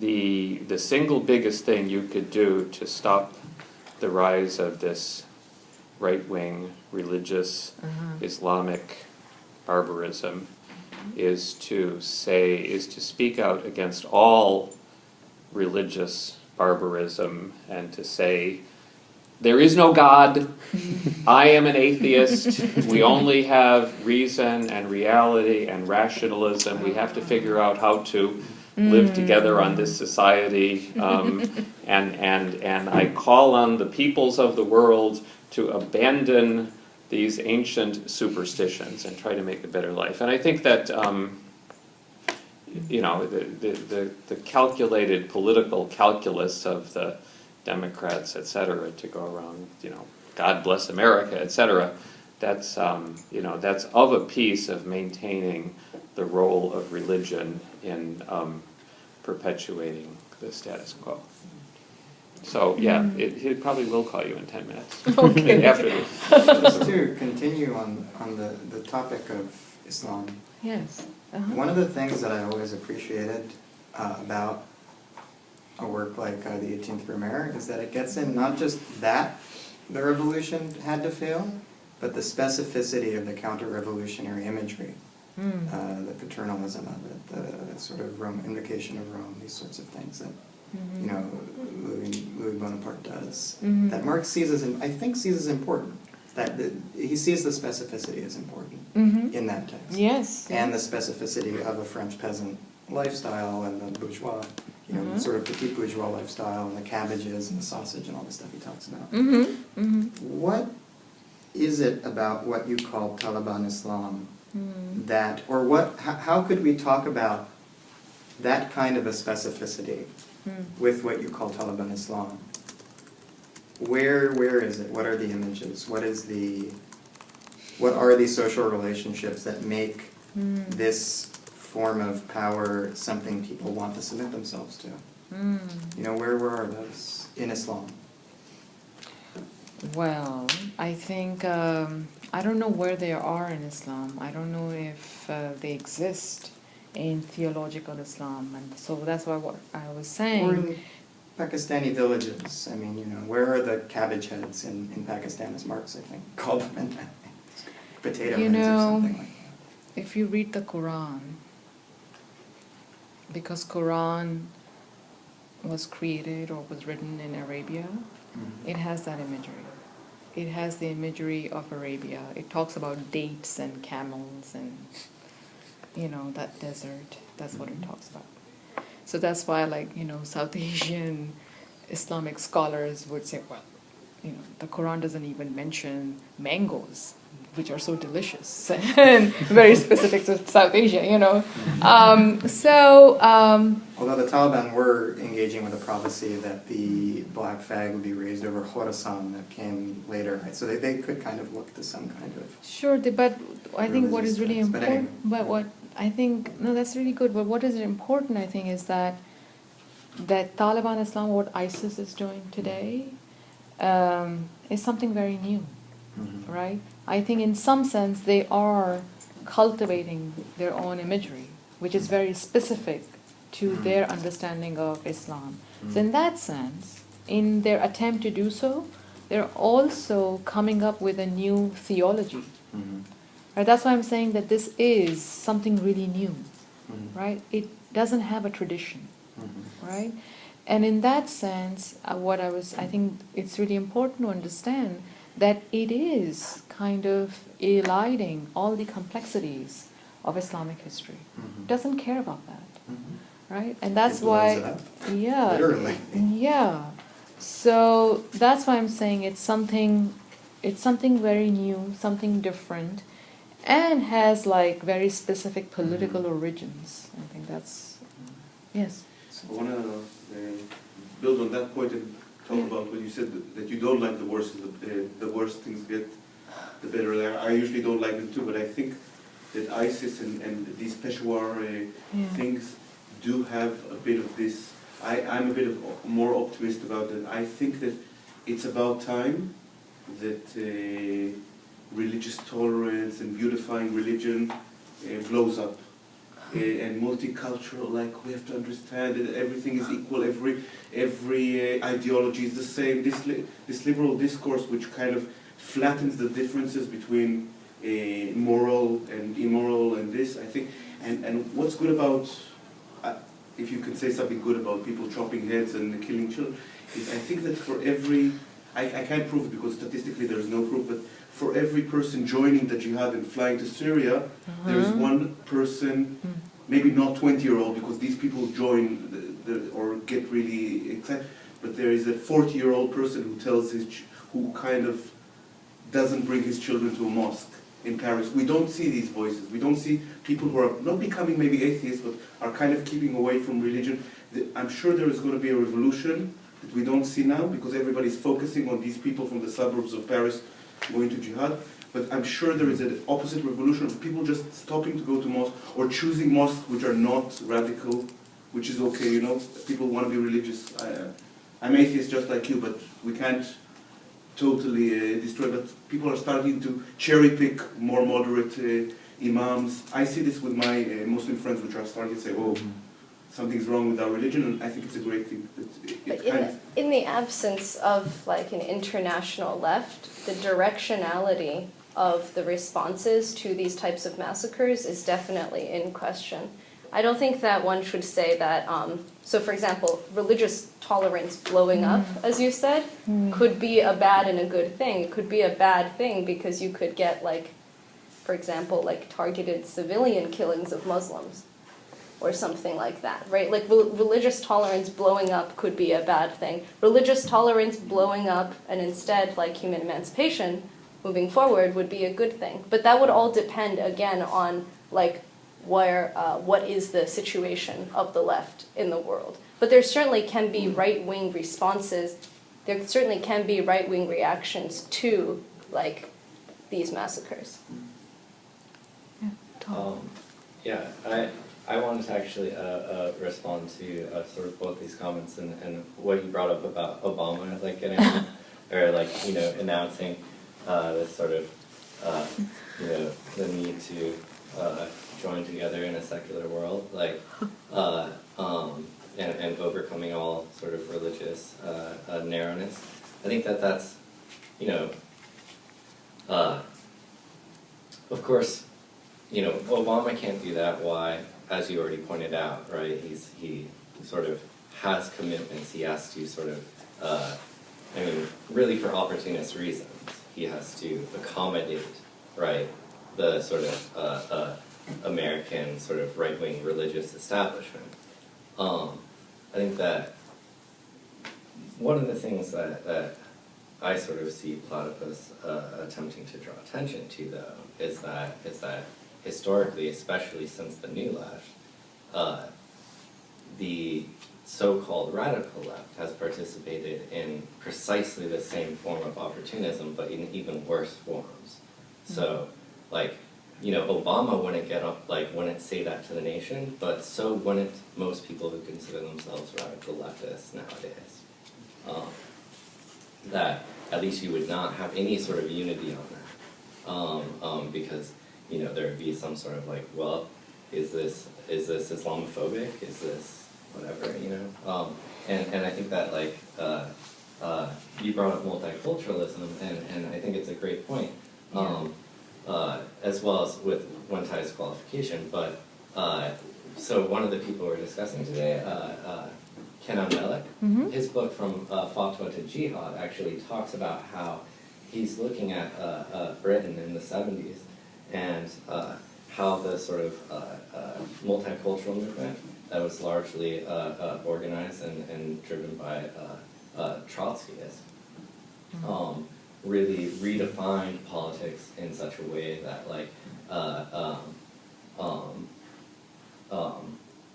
the single biggest thing you could do to stop the rise of this right-wing religious Islamic barbarism is to speak out against all religious barbarism and to say, there is no God, I am an atheist, we only have reason and reality and rationalism, we have to figure out how to live together on this society, and I call on the peoples of the world to abandon these ancient superstitions and try to make a better life. And I think that you know, the calculated political calculus of the Democrats, et cetera, to go around, you know, God bless America, et cetera, that's, you know, that's of a piece of maintaining the role of religion in perpetuating the status quo. So, yeah, he probably will call you in 10 minutes. Okay. After this. Just to continue on the topic of Islam, Yes. one of the things that I always appreciated about a work like the 18th Brumaire is that it gets in not just that the revolution had to fail, but the specificity of the counter-revolutionary imagery, the paternalism of it, the sort of invocation of Rome, these sorts of things that you know Louis Bonaparte does. That Marx sees as, I think, sees as important. That he sees the specificity as important in that text. Yes. And the specificity of a French peasant lifestyle and the bourgeois, you know, sort of petit bourgeois lifestyle and the cabbages and the sausage and all the stuff he talks about. What is it about what you call Taliban Islam that, or what? How could we talk about that kind of a specificity with what you call Taliban Islam? Where is it? What are the images? What are the social relationships that make this form of power something people want to submit themselves to? You know, where are those in Islam? Well, I think, I don't know where they are in Islam. I don't know if they exist in theological Islam. And so that's why what I was saying. Or in Pakistani villages. I mean, you know, where are the cabbage heads in Pakistan, as Marx, I think, called them? Potato You heads know, or something like that. if you read the Quran, because Quran was created or was written in Arabia, it has that imagery. It has the imagery of Arabia. It talks about dates and camels and, you know, that desert. That's what it talks about. So that's why, like, you know, South Asian Islamic scholars would say, well, you know, the Quran doesn't even mention mangoes, which are so delicious and very specific to South Asia, you know. Although the Taliban were engaging with a prophecy that the black flag would be raised over Khorasan that came later, right? So they could kind of look to some kind of... Sure, but I think what is really religious text. But important, anyway. but what I think, no, that's really good, but what is important, I think, is that Taliban Islam, what ISIS is doing today, is something very new, right? I think in some sense they are cultivating their own imagery, which is very specific to their understanding of Islam. So in that sense, in their attempt to do so, they're also coming up with a new theology. Right? That's why I'm saying that this is something really new, right? It doesn't have a tradition, right? And in that sense, I think it's really important to understand that it is kind of eliding all the complexities of Islamic history. It doesn't care about that, right? And that's It blows it why, up. yeah, Literally. yeah. So that's why I'm saying it's something very new, something different, and has like very specific political origins. I think that's, yes. I want to build on that point and talk about what you said, that you don't like the worse. The worse things get, the better they are. I usually don't like them too, but I think that ISIS and these Peshawar things do have a bit of this. I'm a bit of more optimist about it. I think that it's about time that religious tolerance and beautifying religion blows up. And multicultural, like we have to understand that everything is equal, every ideology is the same. This liberal discourse, which kind of flattens the differences between moral and immoral, and this, I think, and what's good about, if you can say something good about people chopping heads and killing children, is I think that for every, I can't prove it because statistically there is no proof, but for every person joining the jihad and flying to Syria, there is one person, maybe not 20-year-old, because these people join or get really excited, but there is a 40-year-old person who tells who kind of doesn't bring his children to a mosque in Paris. We don't see these voices. We don't see people who are not becoming maybe atheists, but are kind of keeping away from religion. I'm sure there is going to be a revolution that we don't see now because everybody's focusing on these people from the suburbs of Paris going to jihad. But I'm sure there is an opposite revolution of people just stopping to go to mosque or choosing mosques which are not radical, which is okay, you know. People want to be religious. I'm atheist just like you, but we can't totally destroy. But people are starting to cherry pick more moderate imams. I see this with my Muslim friends, which are starting to say, "Oh, something's wrong with our religion," and I think it's a great thing. But in the absence of like an international left, the directionality of the responses to these types of massacres is definitely in question. I don't think that one should say that, so for example, religious tolerance blowing up, as you said, could be a bad and a good thing. It could be a bad thing because you could get like, for example, like targeted civilian killings of Muslims or something like that, right? Like religious tolerance blowing up could be a bad thing. Religious tolerance blowing up and instead like human emancipation moving forward would be a good thing. But that would all depend, again, on like what is the situation of the left in the world. But there certainly can be right-wing responses. There certainly can be right-wing reactions to like these massacres. Yeah, I wanted to actually respond to sort of both these comments and what you brought up about Obama, like getting or like announcing this sort of the need to join together in a secular world, like and overcoming all sort of religious narrowness. I think that's of course Obama can't do that. Why? As you already pointed out, right? He sort of has commitments. He has to sort of really for opportunist reasons. He has to accommodate, right, the sort of American sort of right-wing religious establishment. I think that one of the things that I sort of see Platypus attempting to draw attention to, though, is that historically, especially since the New Left, the so-called radical left has participated in precisely the same form of opportunism, but in even worse forms. So, like, Obama wouldn't say that to the nation, but so wouldn't most people who consider themselves radical leftists nowadays. That at least you would not have any sort of unity on that, because there would be some sort of like, well, is this Islamophobic? Is this whatever, and I think that like you brought up multiculturalism, and I think it's a great point, as well as with one-tie's qualification. But so one of the people we're discussing today, Kenan Melek, his book From Fatwa to Jihad actually talks about how he's looking at Britain in the 70s and how the sort of multicultural movement that was largely organized and driven by Trotskyists really redefined politics in such a way that like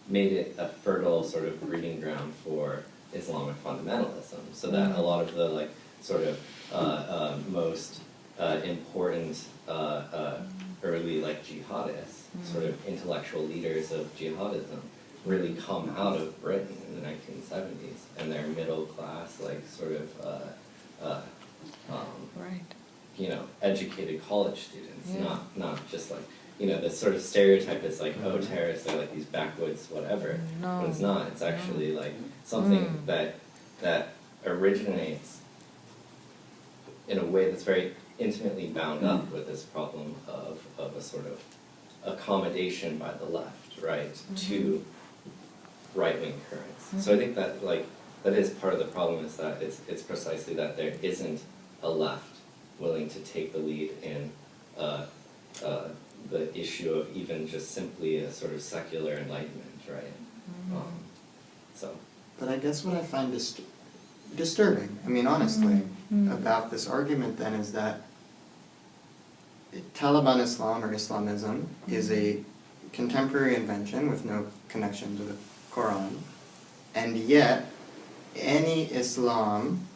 made it a fertile sort of breeding ground for Islamic fundamentalism, so that a lot of the like sort of most important early like jihadists, sort of intellectual leaders of jihadism, really come out of Britain in the 1970s, and they're middle class, like sort of educated college students, not just like the sort of stereotype is like, oh, terrorists are like these backwoods whatever. No. But it's not. It's actually like something that originates in a way that's very intimately bound up with this problem of a sort of accommodation by the left, right, to right-wing currents. So I think that like that is part of the problem, is that it's precisely that there isn't a left willing to take the lead in the issue of even just simply a sort of secular enlightenment, right? But I guess what I find disturbing, I mean honestly, about this argument then is that Taliban Islam or Islamism is a contemporary invention with no connection to the Quran, and yet any Islam,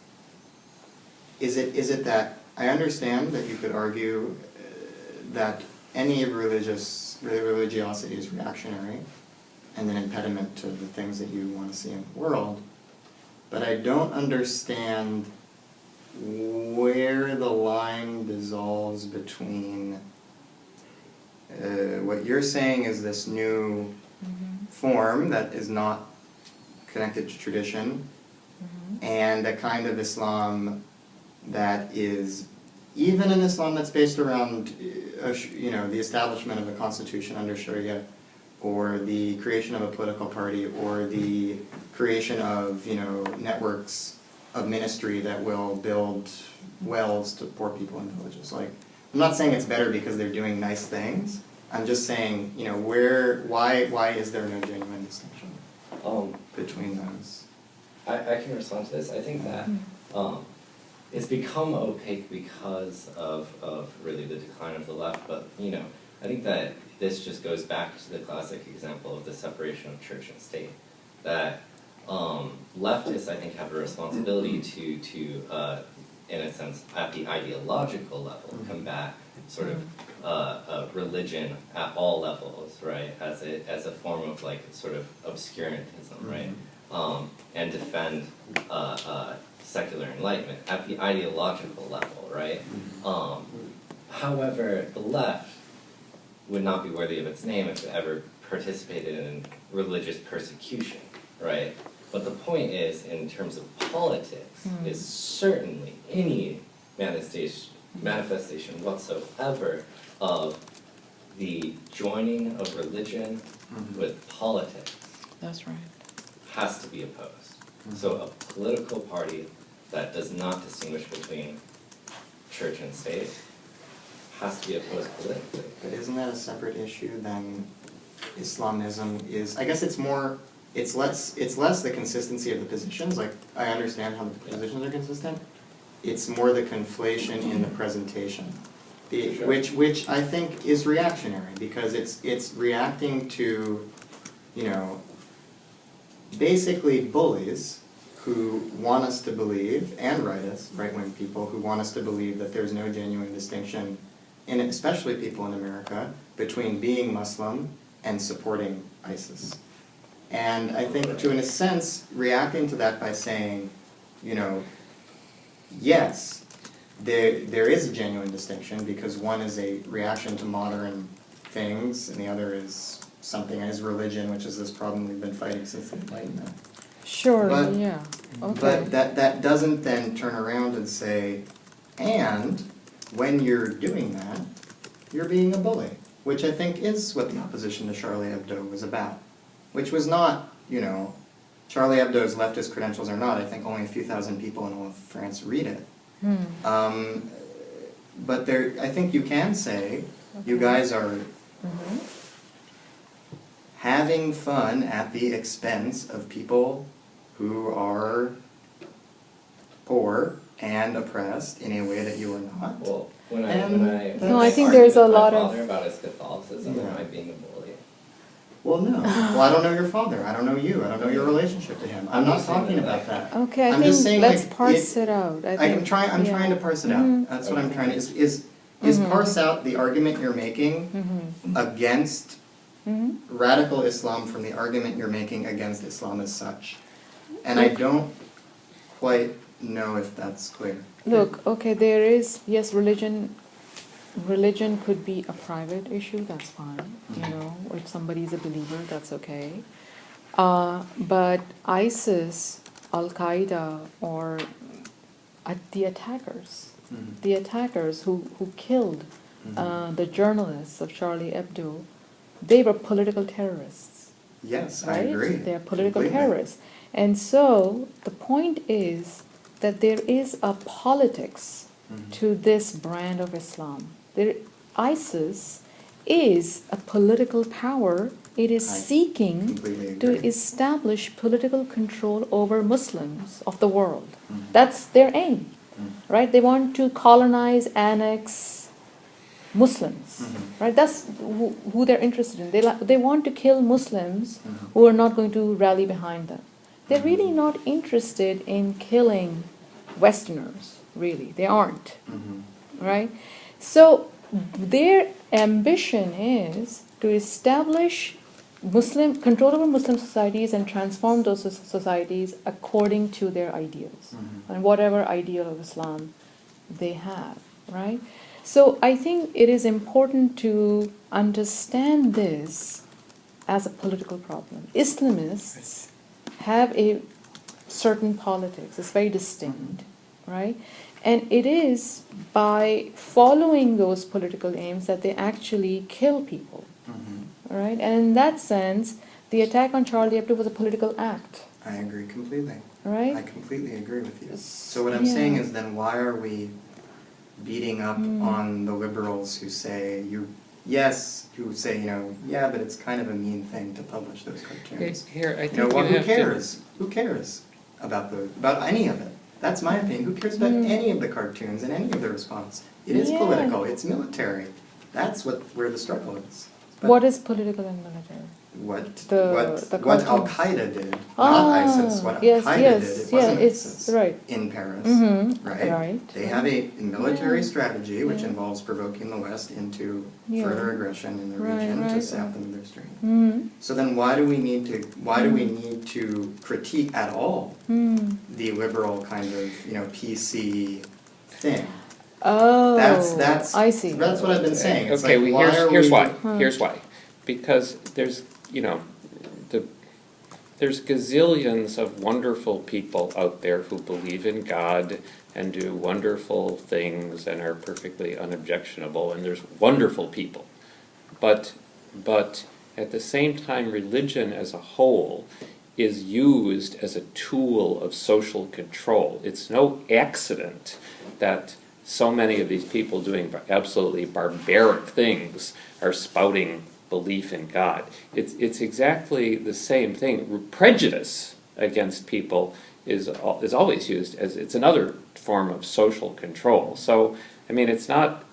is it that, I understand that you could argue that any religiosity is reactionary and an impediment to the things that you want to see in the world, but I don't understand where the line dissolves between what you're saying is this new form that is not connected to tradition, and a kind of Islam that is even an Islam that's based around the establishment of a constitution under Sharia, or the creation of a political party, or the creation of networks of ministry that will build wells to poor people in villages. Like, I'm not saying it's better because they're doing nice things. I'm just saying, why is there no genuine distinction between those? I can respond to this. I think that it's become opaque because of really the decline of the left, but I think that this just goes back to the classic example of the separation of church and state. That leftists, I think, have a responsibility to in a sense, at the ideological level, combat sort of religion at all levels, right? As a form of sort of obscurantism, right? And defend secular enlightenment at the ideological level, right? However, the left would not be worthy of its name if it ever participated in religious persecution, right? But the point is, in terms of politics, is certainly any manifestation whatsoever of the joining of religion with politics. That's right. Has to be opposed. So a political party that does not distinguish between church and state has to be opposed politically. But isn't that a separate issue than Islamism is? I guess it's less the consistency of the positions. Like, I understand how the positions are consistent. It's more the conflation in the presentation, which I think is reactionary, because it's reacting to, basically bullies who want us to believe, and right-wing people who want us to believe that there's no genuine distinction, and especially people in America, between being Muslim and supporting ISIS. And I think, in a sense, reacting to that by saying, yes, there is a genuine distinction, because one is a reaction to modern things, and the other is something as religion, which is this problem we've been fighting since the Enlightenment. Sure, But- yeah. Okay. But that doesn't then turn around and say, and when you're doing that, you're being a bully, which I think is what the opposition to Charlie Hebdo was about, which was not, Charlie Hebdo's leftist credentials are not, I think only a few thousand people in all of France read it. But I think you can say, you guys are having fun at the expense of people who are poor and oppressed in a way that you are not. Well, when No, I think argue there's a with my lot of- father about his Catholicism, am I being a bully? Well, no. Well, I don't know your father. I don't know you. I don't know your relationship to him. I'm not talking about that. Okay, I I'm just saying, think let's like, parse it out. I'm trying to parse it out. That's what I'm trying to, is parse out the argument you're making against radical Islam from the argument you're making against Islam as such. And I don't quite know if that's clear. Look, okay, there is, yes, religion could be a private issue, that's fine, if somebody's a believer, that's okay. But ISIS, Al-Qaeda, or the attackers who killed the journalists of Charlie Hebdo, they were political terrorists. Yes, I Right? agree. They are political completely. terrorists. And so the point is that there is a politics to this brand of Islam. ISIS is a political power. It is I seeking completely to agree. establish political control over Muslims of the world. That's their aim, right? They want to colonize, annex, Muslims, right? That's who they're interested in. They want to kill Muslims who are not going to rally behind them. They're really not interested in killing Westerners, really. They aren't, right? So their ambition is to establish control over Muslim societies and transform those societies according to their ideals and whatever ideal of Islam they have, right? So I think it is important to understand this as a political problem. Islamists have a certain politics, it's very distinct, right? And it is by following those political aims that they actually kill people, right? And in that sense, the attack on Charlie Hebdo was a political act. I agree completely. Right? I completely agree with you. So what I'm saying is then why are we beating up on the liberals who say, who say, yeah, but it's kind of a mean thing to publish those cartoons. Here, I think Who cares? Who cares about any of it? That's my opinion. Who cares about any of the cartoons and any of the response? It is political. It's military. That's where the struggle is. But what is political and military? What cartoons. Al Qaeda did, not ISIS. What Al Qaeda did, it wasn't ISIS right. in Paris, Right. right? They have a military strategy which involves provoking the West into further aggression in the region to sap them of their strength. So then, why do we need to critique at all the liberal kind of PC thing? Oh, that's I see. That's what I've been saying. It's Okay, like, here's why. Here's why. Because there's there's gazillions of wonderful people out there who believe in God and do wonderful things and are perfectly unobjectionable, and there's wonderful people. But at the same time, religion as a whole is used as a tool of social control. It's no accident that so many of these people doing absolutely barbaric things are spouting belief in God. It's exactly the same thing. Prejudice against people is always used as it's another form of social control. So I mean, it's not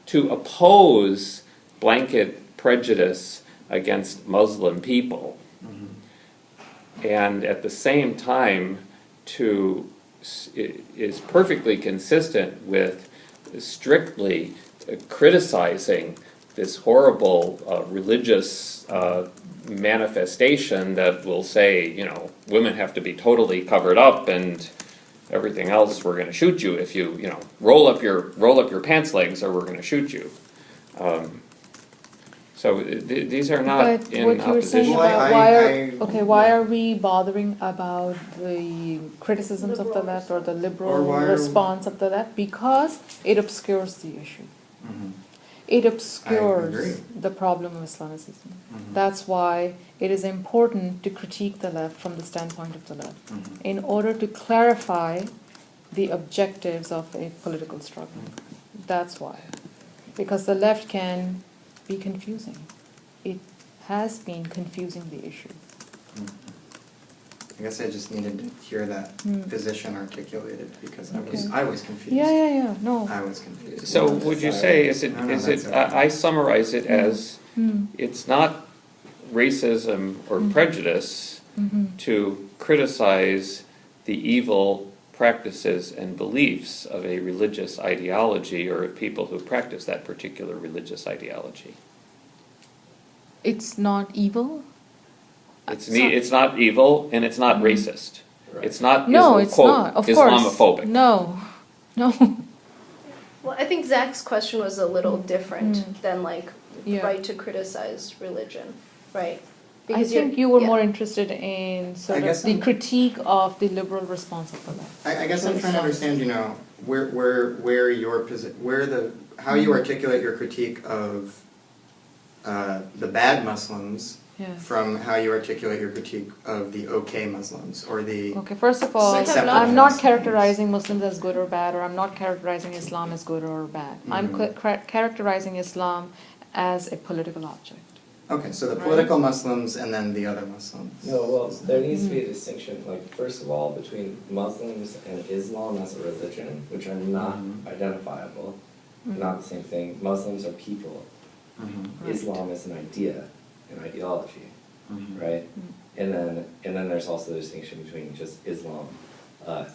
to oppose blanket prejudice against Muslim people, and at the same time is perfectly consistent with strictly criticizing this horrible religious manifestation that will say, women have to be totally covered up and everything else, we're going to shoot you if you, roll up your pants legs or we're going to shoot you. So these are not but in what you were saying opposition. about why are we bothering about the criticisms of the left or the liberal response of the left? Because it obscures the issue. It obscures the problem of Islamicism. That's why it is important to critique the left from the standpoint of the left, in order to clarify the objectives of a political struggle. That's why. Because the left can be confusing. It has been confusing the issue. I guess I just needed to hear that position articulated because I was confused. Yeah. No. I was confused. So would you say, I summarize it as, it's not racism or prejudice to criticize the evil practices and beliefs of a religious ideology or of people who practice that particular religious ideology. It's not evil? It's not evil and it's not racist. Right. It's not, it's quote, not. Of Islamophobic. No. Well, I think Zach's question was a little different than Yeah. right to criticize religion, right? I think you were more interested in sort of the critique of the liberal response of the left. I guess I'm trying to understand, where your how you articulate your critique of the bad Muslims from how you articulate your critique of the okay Muslims or the Okay, first of all, acceptable I'm not Muslims. characterizing Muslims as good or bad, or I'm not characterizing Islam as good or bad. I'm characterizing Islam as a political object. Okay, so the political Muslims and then the other Muslims. No, well, there needs to be a distinction, first of all, between Muslims and Islam as a religion, which are not identifiable, not the same thing. Muslims are people. Mm-hmm. Islam is an idea, an ideology, right? And then there's also the distinction between just Islam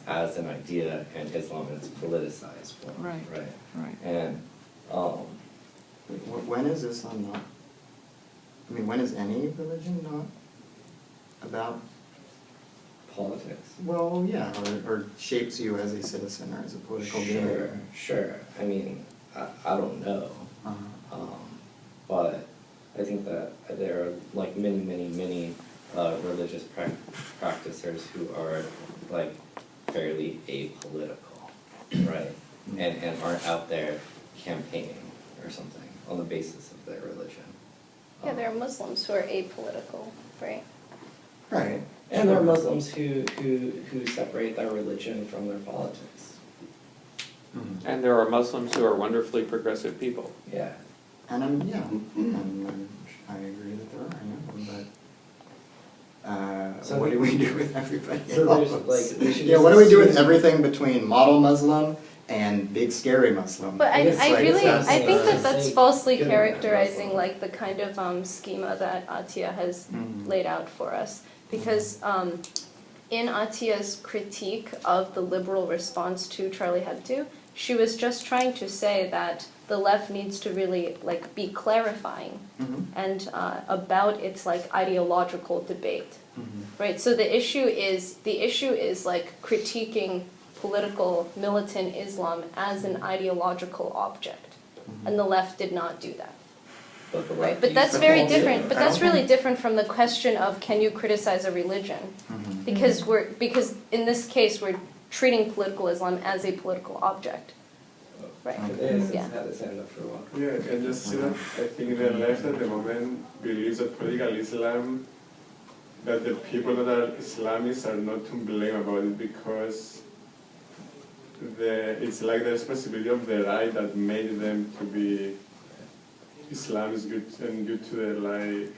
as an idea and Islam in its politicized form, Right. And When is Islam not? I mean, when is any religion not about? politics. Well, yeah, or shapes you as a citizen or as a political being. Sure. I mean, I don't know. But I think that there are like many religious practitioners who are like fairly apolitical, right? And aren't out there campaigning or something on the basis of their religion. Yeah, there are Muslims who are apolitical, right? Right. And there are Muslims who separate their religion from their politics. And there are Muslims who are wonderfully progressive people. Yeah. And I agree that there are, I know, but So what do we do with everybody So there's, else? like, we should Yeah, just what do we do with assume- everything between model Muslim and big scary Muslim? But I It's like- really, it's I think that like- that's say falsely good characterizing Muslim. like the kind of schema that Atiya has Mhm. laid out for us. Because in Atiya's critique of the liberal response to Charlie Hebdo, she was just trying to say that the left needs to really like be clarifying Mhm. and about its like ideological debate, right? So the issue is like critiquing political militant Islam as an ideological object, and the left did not do that. But the Right, left but used that's the very whole different. thing. But that's really different from the question of can you criticize a religion? Mhm. Because in this case we're treating political Islam as a political object, right? It's Yeah. had its hand up for a while. Yeah, and just see that I think the left at the moment believes that political Islam, that the people that are Islamists are not to blame about it because it's like the responsibility of the right that made them to be Islamists due to their like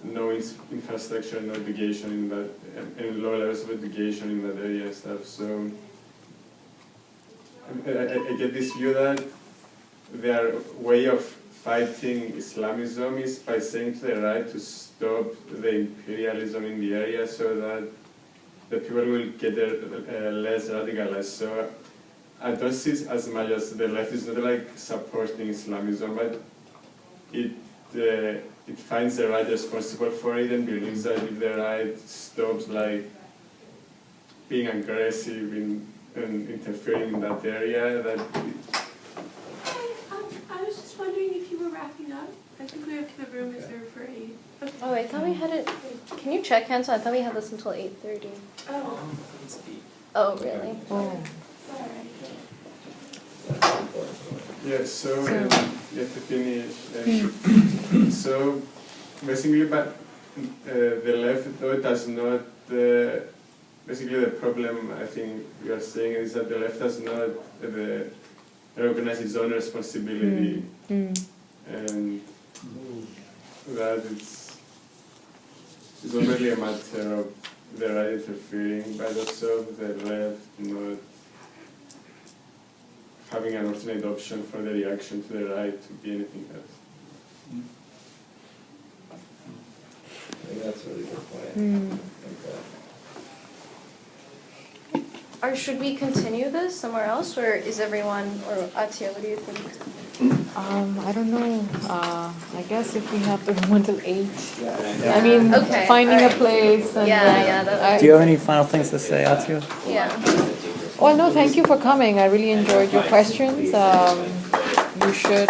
no infrastructure, no education in that, and low levels of education in that area and stuff. So I get this view that their way of fighting Islamism is by saying to the right to stop the imperialism in the area so that the people will get less radicalized. So I don't see it as much as the left is not like supporting Islamism, but it finds the right responsible for it and believes that if the right stops like being aggressive and interfering in that area, that I was just wondering if you were wrapping up. I think we have the room reserved for 8. Okay. Oh, I thought we had it. Can you check, Hansel? I thought we had this until 8:30. Oh, Oh, really? Oh. sorry. yeah. So to finish, so basically, but the left though does not. Basically, the problem I think we are saying is that the left does not recognize its own responsibility, and that it's not really a matter of the right interfering, but also the left not having an alternate option for the reaction to the right to be anything else. I think that's a really good point. Or should we continue this somewhere else, or is everyone, or Atiya, what do you think? I don't know. I guess if we have the room until 8. Yeah. I mean, Okay, finding a alright. place. And, Yeah, that would Do you have any final things to say, Atio? Yeah. Well, no, thank you for coming. I really enjoyed your questions. You should